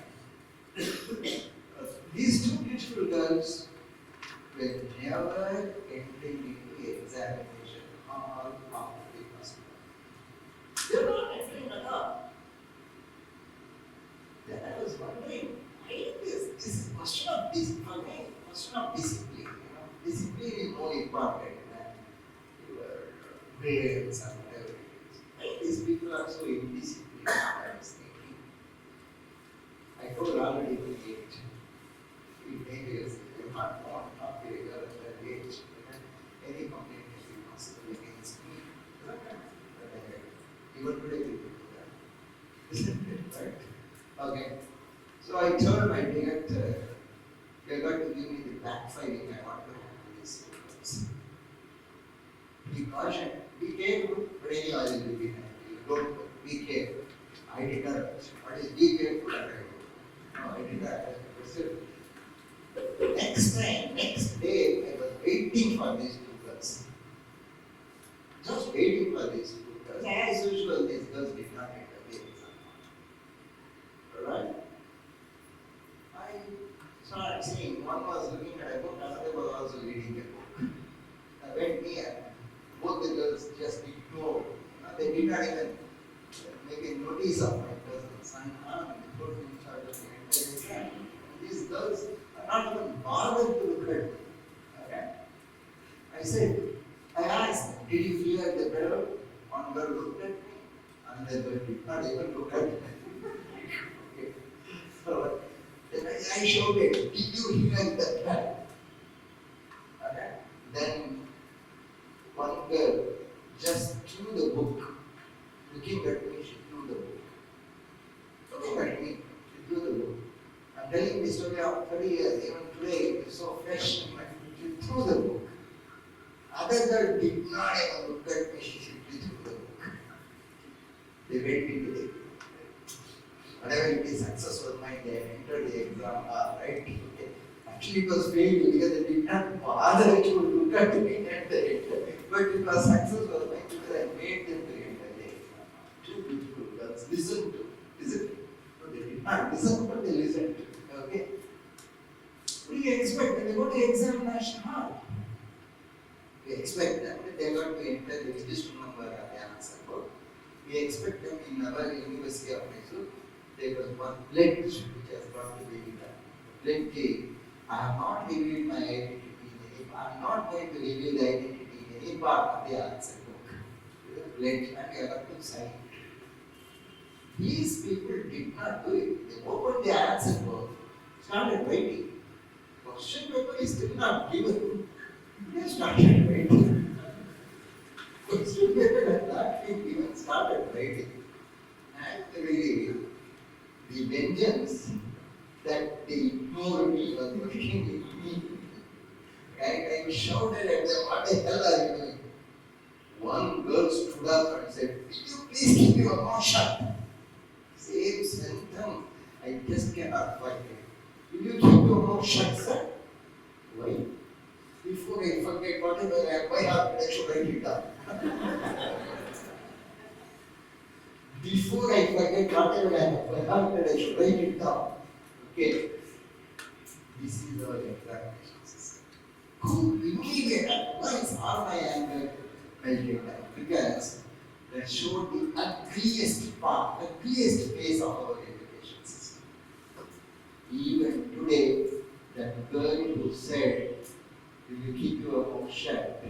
These two beautiful girls were never entering into the examination hall after the first one. They were not entering at all. Then I was wondering, why this? This is a question of discipline. Question of discipline. You know? Discipline is more important than your grades and whatever it is. Why these people are so indisciplined? I was thinking. I told already to the age. Maybe it's not be a girl at that age. Any complaint can be possible against me. But even today people do that. Right? Okay. So I told my director, you're going to give me the backfiring I want to have with these students. Be cautious, be careful, but anyhow I will be behind you. Don't be careful. I did not. What is be careful? No, I did not. Next day, I was waiting for these two girls. Just waiting for these two girls. As usual, these girls did not enter the exam. Alright? I started seeing one was looking at a book, another was also reading a book. I went near, both the girls just ignored. They did not even make a notice of my presence. And they put me in charge of the entire exam. These girls are not even bothered to look at me. Okay? I said, I asked, did you hear the bell? One girl looked at me, another girl did not even look at me. Okay. So then I shouted, did you hear the bell? Okay? Then one girl just threw the book, looking at me, she threw the book. Looking at me, she threw the book. I'm telling the story of 30 years, even today it is so fresh in my mind, through the book. Other girl did not even look at me, she simply threw the book. They went into the whatever it is, successful mind, they entered the exam, right? Okay. Actually, it was failure because they did not bother to look at me and the enter. But it was successful mind because I made them to enter the exam. Two beautiful girls, listen to. But they did not listen, but they listened to. Okay? What do you expect when they go to examination hall? We expect them that they are going to enter the register number of the answer book. We expect them in our University of Mysore. There was one pledge which has got to be done. Pledge, I have not revealed my identity. I am not going to reveal the identity in any part of the answer book. Pledge, and we have to sign it. These people did not do it. They opened the answer book, started writing. Question paper is still not given. They started writing. Question paper had not been given, started writing. And really, the vengeance that they ignored me was pushing me. Right? I shouted at them, what the hell are you doing? One girl stood up and said, will you please keep your mouth shut? Same sentence. I just cannot fight it. Will you keep your mouth shut, sir? Why? Before I forget whatever I have by heart, I should write it down. Before I forget whatever I have by heart, I should write it down. Okay? This is our examination system. Cool, immediate advice on my anger melted down because that showed the ugliest part, ugliest face of our education system. Even today, that girl who said, will you keep your mouth shut,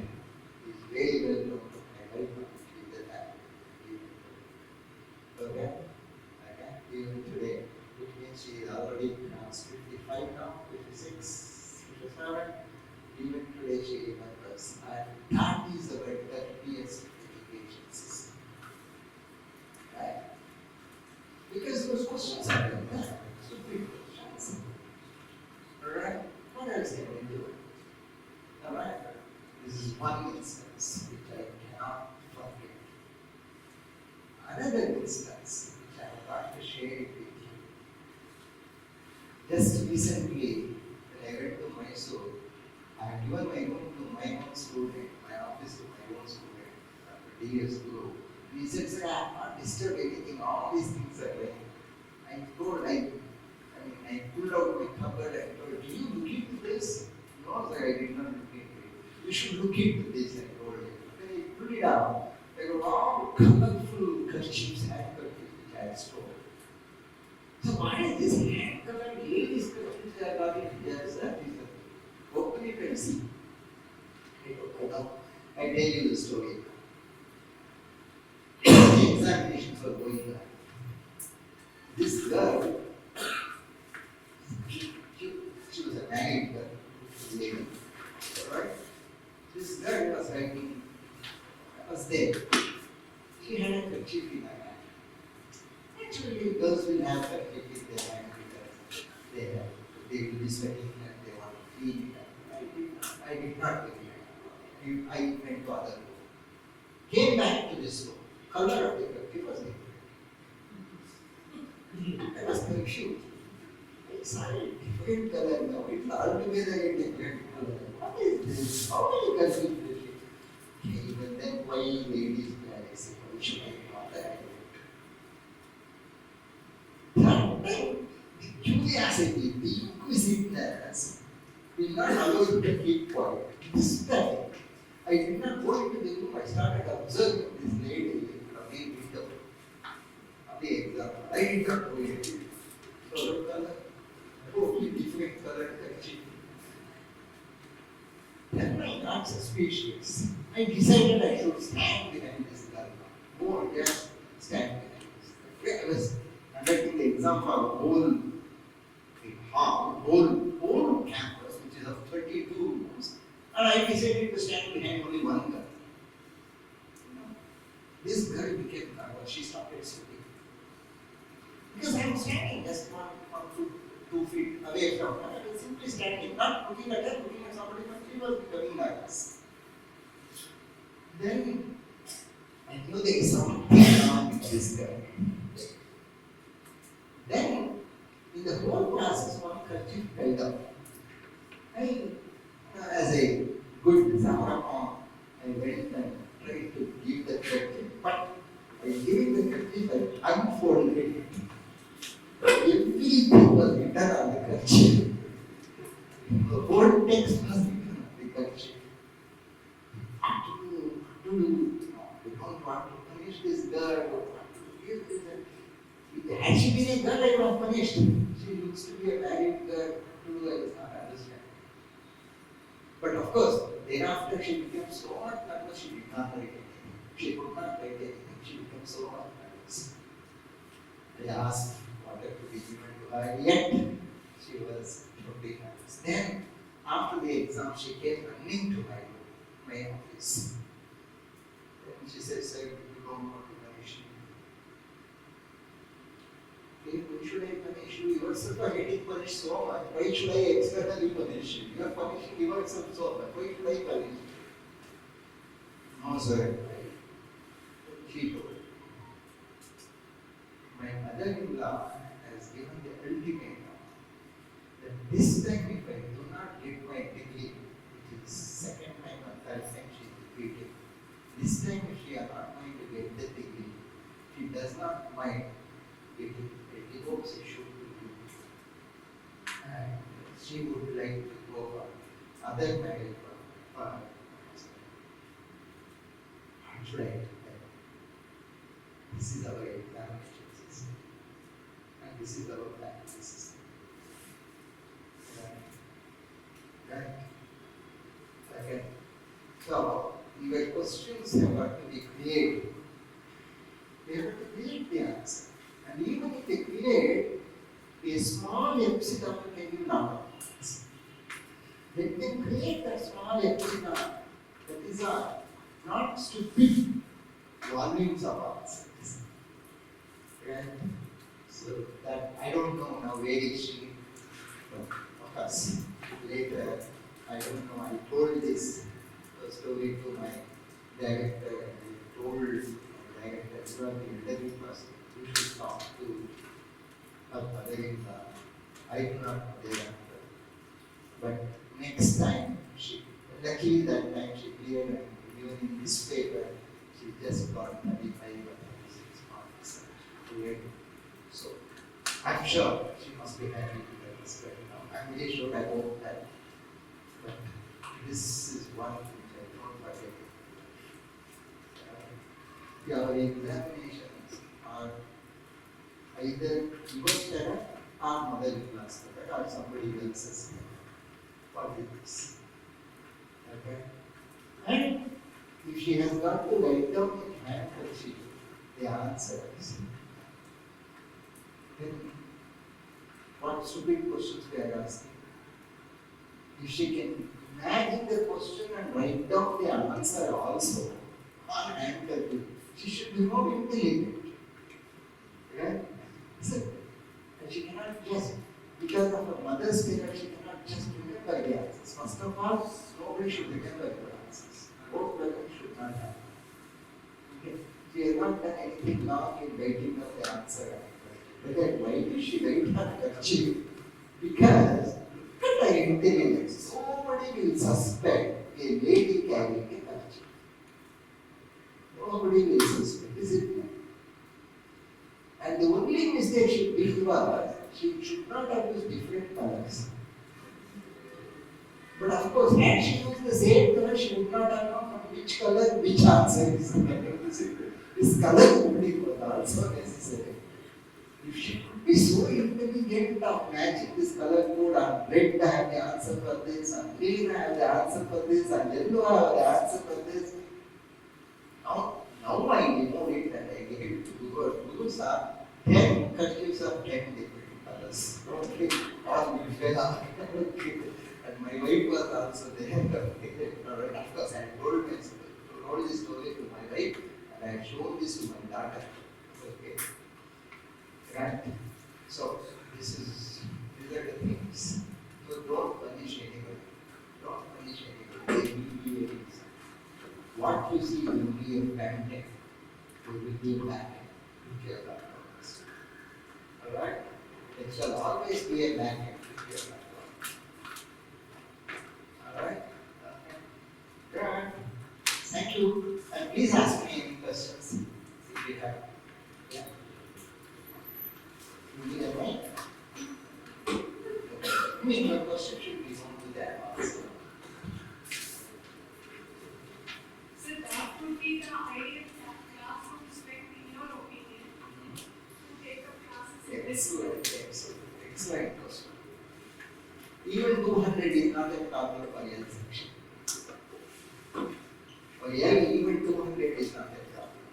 is very well known to my wife with the family. Okay? Even today, which means she is already pronounced 55 now, 56, 57. Even today she remembers. And that is the ugliest education system. Right? Because those questions are like that. Stupid questions. Alright? What else can we do? Alright? This is one instance which I cannot forget. Another instance which I would like to share it with you. Just recently, when I went to Mysore, I had given my room to my own student, my office to my own student, DS Guru. He said, sir, I have not disturbed anything, all these things are right. I pulled out my cupboard and told, do you look into this? No, sir, I did not look into it. You should look into this, I told him. Then he pulled it out. There were all colorful kerchiefs, hand kerchiefs which I had stolen. So what is this hand colored ladies kerchiefs I got in here, sir? He said, open it and see. I tell you the story. The examinations were going on. This girl, she was a married girl, lady. Right? This girl was writing, I was there. She had a kerchief in her hand. Actually, girls will have kerchief in their hand because they will be sweating and they want to clean it up. I did not do it. I went to other room. Came back to this room. Color of the kerchief was different. I was confused. I saw a different color now. It's altogether a different color. What is this? How many colors is this? Even then, why ladies I say, why should I not that? The curiosity, the inquisitiveness will not allow you to keep quiet. This time, I did not go into the room. I started observing this lady from the window of the exam. I did not know it. So, color, totally different color kerchief. Then I got suspicious. I decided I should stand behind this girl. More just stand behind this girl. I was conducting the exam for a whole campus, which is of 32 rooms, and I decided to stand behind only one girl. This girl became nervous. She started sweating. Because I was standing just one foot 2 feet away from her. I was simply standing, not looking at her, looking at somebody, but she was becoming nervous. Then I knew there is something wrong with this girl. Then, in the whole process, one kerchief fell down. As a good Samaritan, I went and tried to give the kerchief, but by giving the kerchief, I unfolded it. Everything was written on the kerchief. The whole text was written on the kerchief. We don't want to punish this girl. Had she been a girl, I would have punished. She looks to be a married girl, too, I does not understand. But of course, thereafter she became so much nervous, she did not write anything. She could not write anything. She became so much nervous. I asked water to be given to her, yet she was totally nervous. Then, after the exam, she came running to my office. And she said, "Sir, you don't want to punish me. Why should I punish you? You yourself are getting punished so much. Why should I externally punish you? You are punishing yourself so much. Why should I punish you?" "No, sir." She told. "My mother-in-law has given the ultimatum that this time if I do not get my degree, which is second time or third time she is repeating, this time if she are not going to get the degree, she does not mind getting a divorce issue to you. And she would like to go for other marriage for her husband. How should I do that? This is our examination system. And this is our practice system. Right? Okay. So, your questions have got to be created. They have to create the answer. And even if they create a small epsilon, can give number of points. Let them create that small epsilon. That is not stupid volumes of answers. Right? So that I don't know now where is she, but of course later I don't know. I told this story to my director, and I told my director, you are the interview person. You should talk to her mother-in-law. I do not know thereafter. But next time, luckily that time she cleared and even in this paper, she just got 35 or 36 marks. Cleared. So, I'm sure she must be happy with this right now. I'm really sure I hope that. But this is one thing I don't forget. Your examinations are either your standard or mother-in-law's standard or somebody else's standard. What is this? Okay? And if she has got to write down in handkerchief the answers, then what stupid questions we are asking? If she can imagine the question and write down the answer also on handkerchief, she should be more intelligent. Right? And she cannot just, because of her mother's spirit, she cannot just remember the answers. First of all, nobody should remember the answers. Both brothers should not have. Okay? She has not done anything wrong in writing down the answer. But then why did she write on kerchief? Because look at her intelligence. Nobody will suspect a lady carrying a kerchief. Nobody will suspect, is it? And the only mistake she did was she should not have used different colors. But of course, had she used the same color, she would not have known from which color which answer is necessary. This color coding was also necessary. If she could be so intelligent of matching this color code, on red I have the answer for this, on green I have the answer for this, on yellow I have the answer for this. Now I remove it and I give it to Guru. Guru sir, 10 kerchiefs of 10 different colors. Okay, all will fail. And my wife was also there. Of course, I told this story to my wife and I have shown this to my daughter. Okay. Right? So, this is These are the things. So don't punish anybody. Don't punish anybody. They will be a reason. What you see will be a magnet. It will be a magnet if you are not focused. Alright? It shall always be a magnet if you are not focused. Alright? Okay. Good. Thank you. And please ask me any questions if you have. Yeah. You need a mic? My question should be on to that also. So that would be the ideal classroom spec in your opinion to take up classes in this way. Excellent question. Even 200 is not a problem for L section. For L, even 200 is not a problem.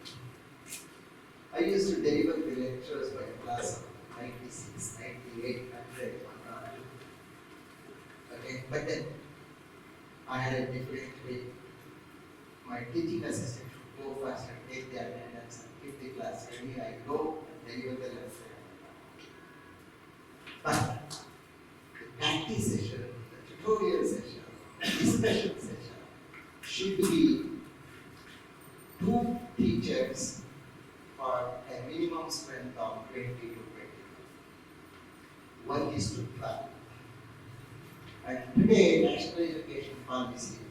I used to deliver the lectures by a class of 96, 98, 100, 100. Okay, but then I had a different way. My teaching assistant would go fast and take the attendance and keep the class ready. I go and deliver the lecture. But the practice session, the tutorial session, the discussion session should be 2 teachers for a minimum strength of 20 to 20. 1:12. And today, National Education Policy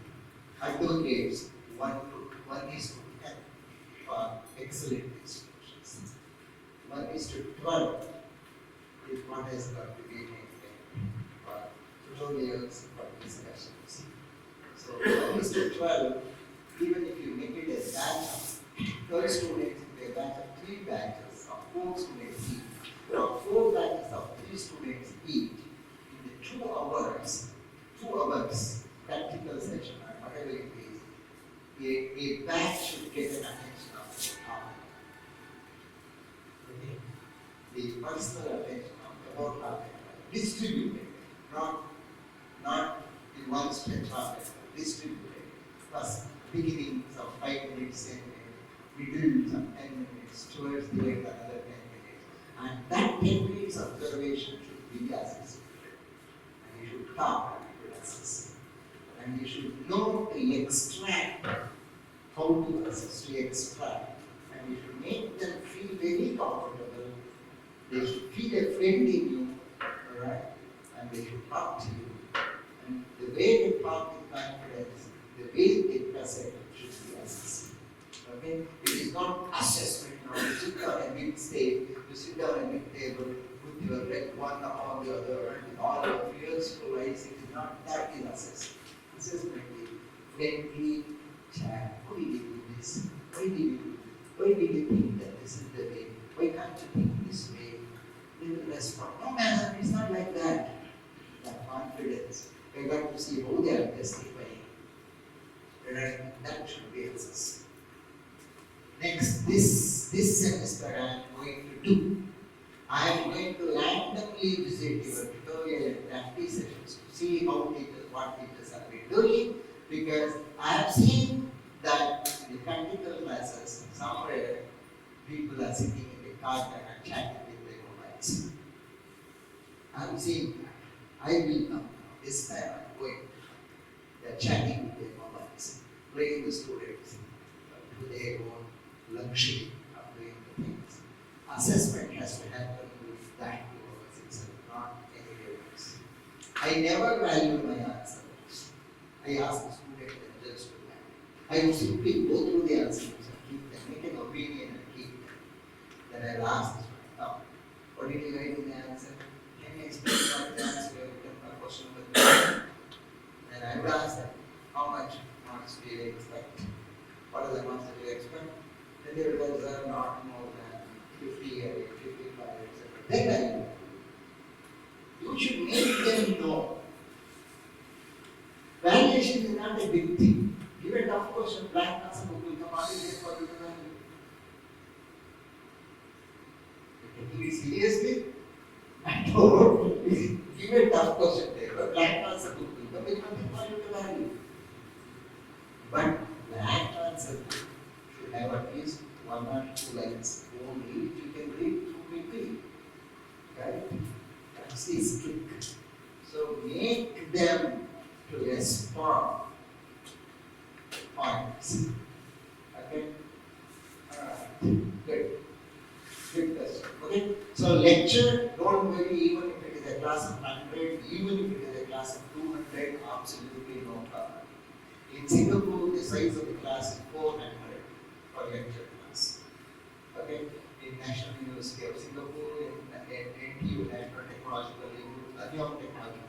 advocates 1:10 for excellent institutions. 1:12 is what has got to be maintained for tutorials, for discussions. So 1:12, even if you make it a batch of 12 students, a batch of 3 batches of 4 students each, or 4 batches of 3 students each, in the 2 hours practical session or whatever it is, a batch should get an attention of the half. Okay. The personal attention of about half an hour, distributed, not in one stretch half an hour, distributed. Plus beginnings of 5 minutes, 10 minutes, middle of 10 minutes, towards the end another 10 minutes. And that 10 minutes observation should be assessed. And you should talk and assess. And you should know to extract, how to assess, to extract. And you should make them feel very comfortable. They should feel a friend in you, alright? And they should talk to you. And the way they talk with confidence, the way they present should be assessed. Okay? It is not assessment now. You sit down a big stage, you sit down a big table, put your leg one upon the other, and all your fears to rise. It is not that is assessment. Assessment is friendly chat. Why did you do this? Why did you do this? Why did you think that this is the way? Why can't you think this way? They will respond. No, man, it's not like that. That confidence. I got to see how they are testifying. Right? That should be assessed. Next, this semester I am going to do. I am going to randomly visit your tutorial and practice sessions to see what teachers have been doing, because I have seen that in the practical classes, somewhere people are sitting in the car and are chatting with their mobiles. I have seen that. I will come now. This time I am going. They are chatting with their mobiles, playing the students to their own luxury of doing the things. Assessment has to happen with that 2 hours itself, not anywhere else. I never value my answers. I ask the student and just to that. I will simply go through the answers and keep them, make an opinion and keep them. Then I will ask the student, now, what did you write in the answer? Can you explain what the answer you have written for question number 3? Then I will ask them, how much marks do you expect? What are the marks that you expect? Then they will observe not more than 50 or 55, etc. Then you should make them know. Valuation is not a big thing. Give a tough question, blank answer book will come out and for you to value. Taking it seriously, I don't. Give a tough question there, but blank answer book will come, nothing for you to value. But blank answer book should have at least 1 or 2 lines only, which you can read through quickly. Right? That's must be strict. So make them to respond points. Okay? Alright, good. Good question. Okay? So lecture, don't worry, even if it is a class of 100, even if it is a class of 200, absolutely no problem. In Singapore, the size of the class is 400 for lecture class. Okay? In National University of Singapore, in NTU, National Technological Technology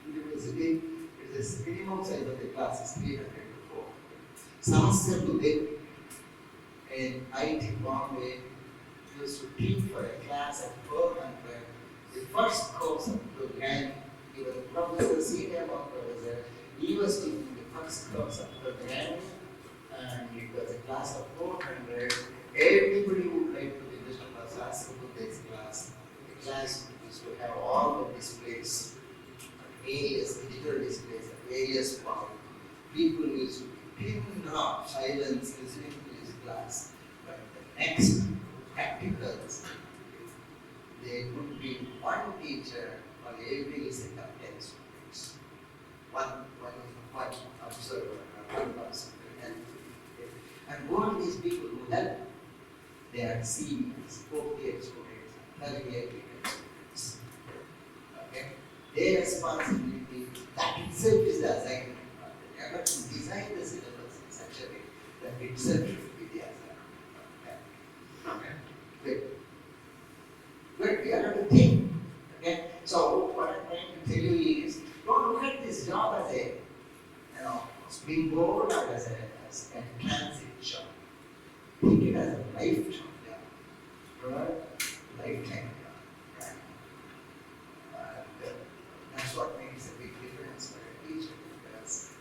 University, it is the minimum size of the class is 300 to 400. Sahasra Buddha in IT Bombay used to teach for a class of 400. The first course of programming, he was a professor, senior professor, he was teaching the first course of programming, and it was a class of 400. Everybody would like to be this class, this class. The class used to have all the displays, various digital displays, various power. People used to be pinned off silence listening to this class. But the next practicals, there could be one teacher for every set of 10 students. One observer, one person. And what these people who help, they are seniors, 4th-year students, 3rd-year students. Okay? Their responsibility, that itself is the assignment. They have to design the syllabus in such a way that itself should be the assignment. Okay? Good. Good, we are going to think. Okay? So, what I'm trying to tell you is, don't look at this job as a, springboard or as a transit job. Think it as a lifetime job. Right? Lifetime job. Right? And that's what makes a big difference for a teacher, because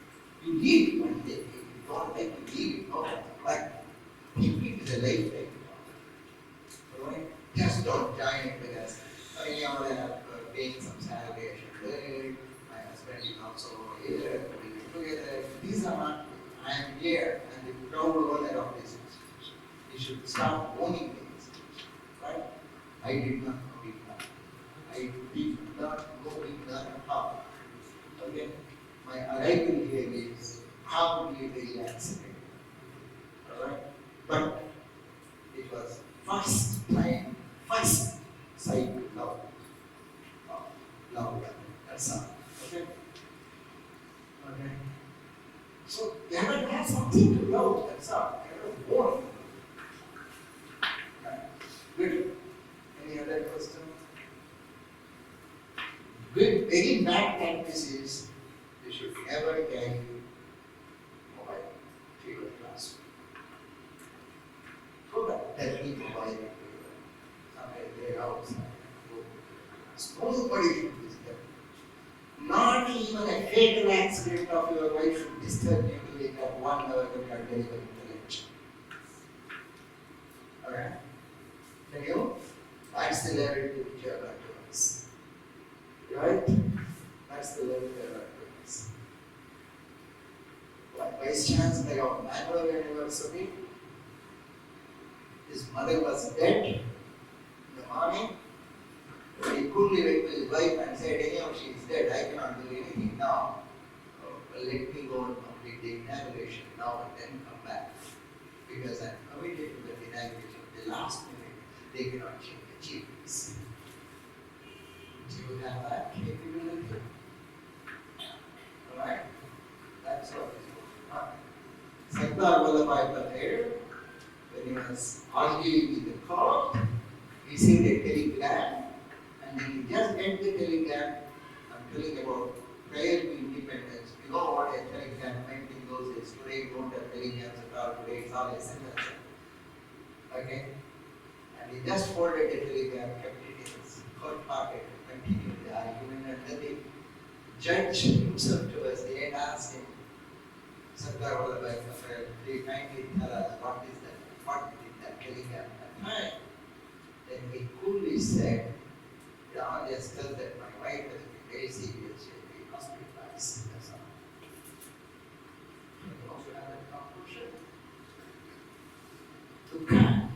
you leave it one day. If you don't like to leave it, no, like, think it is a lifetime job. Right? Just don't join it because they are paying some salary, I should learn, my husband is also here, we live together. These are not, I am here and the proud owner of this institution. You should start owning the institution, right? I did not know Vignan. I did not know Vignan at all. Okay? My arrival here is probably very accidental. Alright? But it was first time, first sight love. Love. That's all. Okay? Okay. So you have to have something to love, that's all. You have to want. Right. Good. Any other question? Good, very bad practice is you should never carry mobile to your classroom. So that leave mobile to somewhere there outside. Nobody should disturb. Not even a fatal accident of your wife should disturb you to wake up 1 hour when you are delivering the lecture. Alright? Can you? That's the level to which you are going to us. Right? That's the level you are going to us. Vice-Chancellor of Nagabhushan University, his mother was dead in the morning. He coolly went to his wife and said, anyhow, she is dead, I cannot do anything now. Let me go and complete the inauguration now and then come back. Because I am committed to the inauguration. The last minute, they cannot change the chief priest. Do you have that capability? Alright? That's what is going on. Sardar Vallabhbhai Patel, when he was arguing with the court, he sent a telegram. And then you just get the telegram. I'm telling about prior to independence. You know what a telegram meant in those days. Today we don't have telegrams at all. Today it's all SMS. Okay? And he just folded the telegram, kept it in his coat pocket, and continued the argument. And then the judge himself towards the end asked him, Sardar Vallabhbhai Patel, they kindly tell us what did that telegram at? Then he coolly said, I just tell that my wife has been very serious, she has been hospitalized. That's all. You also have that conclusion.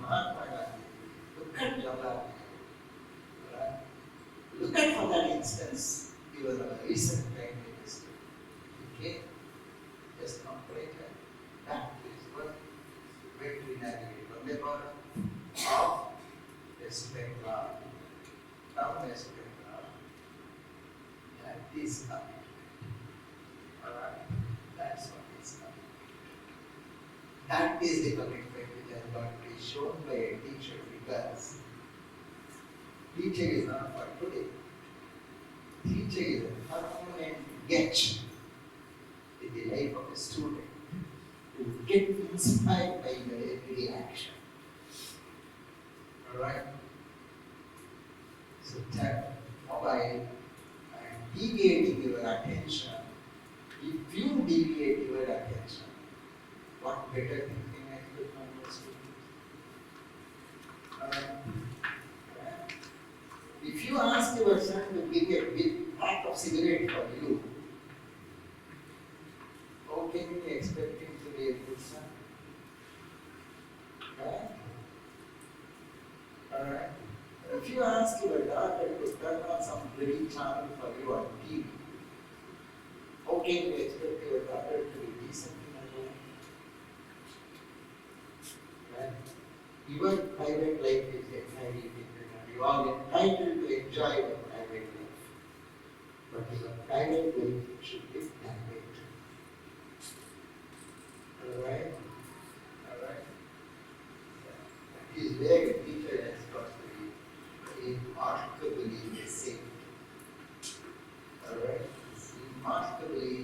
Mahatma Gandhi, look at Jawaharlal Nehru. Look at how that instance, your recent Prime Minister, okay, just completed. That is what when we navigate from the bottom of West Bengal, from West Bengal, that is coming. Alright, that's what is coming. That is the commitment which has got to be shown by a teacher, because teaching is not for today. Teaching is a permanent get in the life of a student to get inspired by your everyday action. Alright? So tap mobile and deviating your attention. If you deviate your attention, what better thing can I do from your student? Alright? If you ask your son to give a big pack of cigarette for you, how can you expect him to be a good son? Right? Alright? If you ask your daughter to turn on some pretty channel for you on TV, how can you expect your daughter to be decent in her life? Right? Your private life is entirely different. You are entitled to enjoy your private life. But your private life should be private. Alright? Alright? That is where a teacher has got to be remarkably safe. Alright? It's remarkably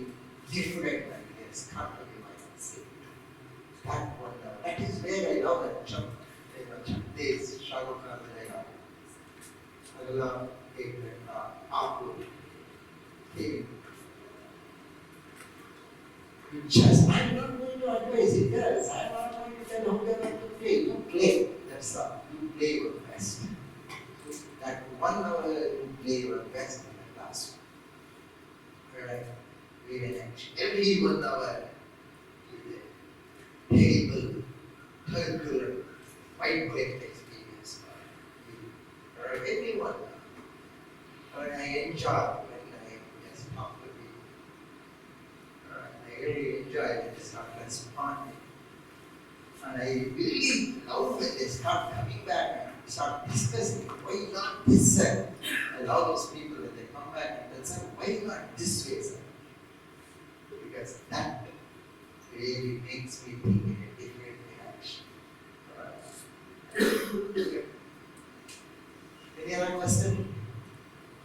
different and he has come to be my safe. That one, that is where I love it. This Shagokar Jaya. I love it. Apple. Just, I'm not going to advise it, girls. I'm not going to tell how they have to play. You play. That's all. You play your best. So that 1 hour you play your best in the classroom. Alright? Every 1 hour is a terrible, turbulent, vibrant experience for you. Alright? Every 1 hour. Alright, I enjoy when I just talk to people. I really enjoy when they start responding. And I really love when they start coming back and start discussing why not this sir. I love those people when they come back and tell sir, why not this way, sir? Because that really makes me think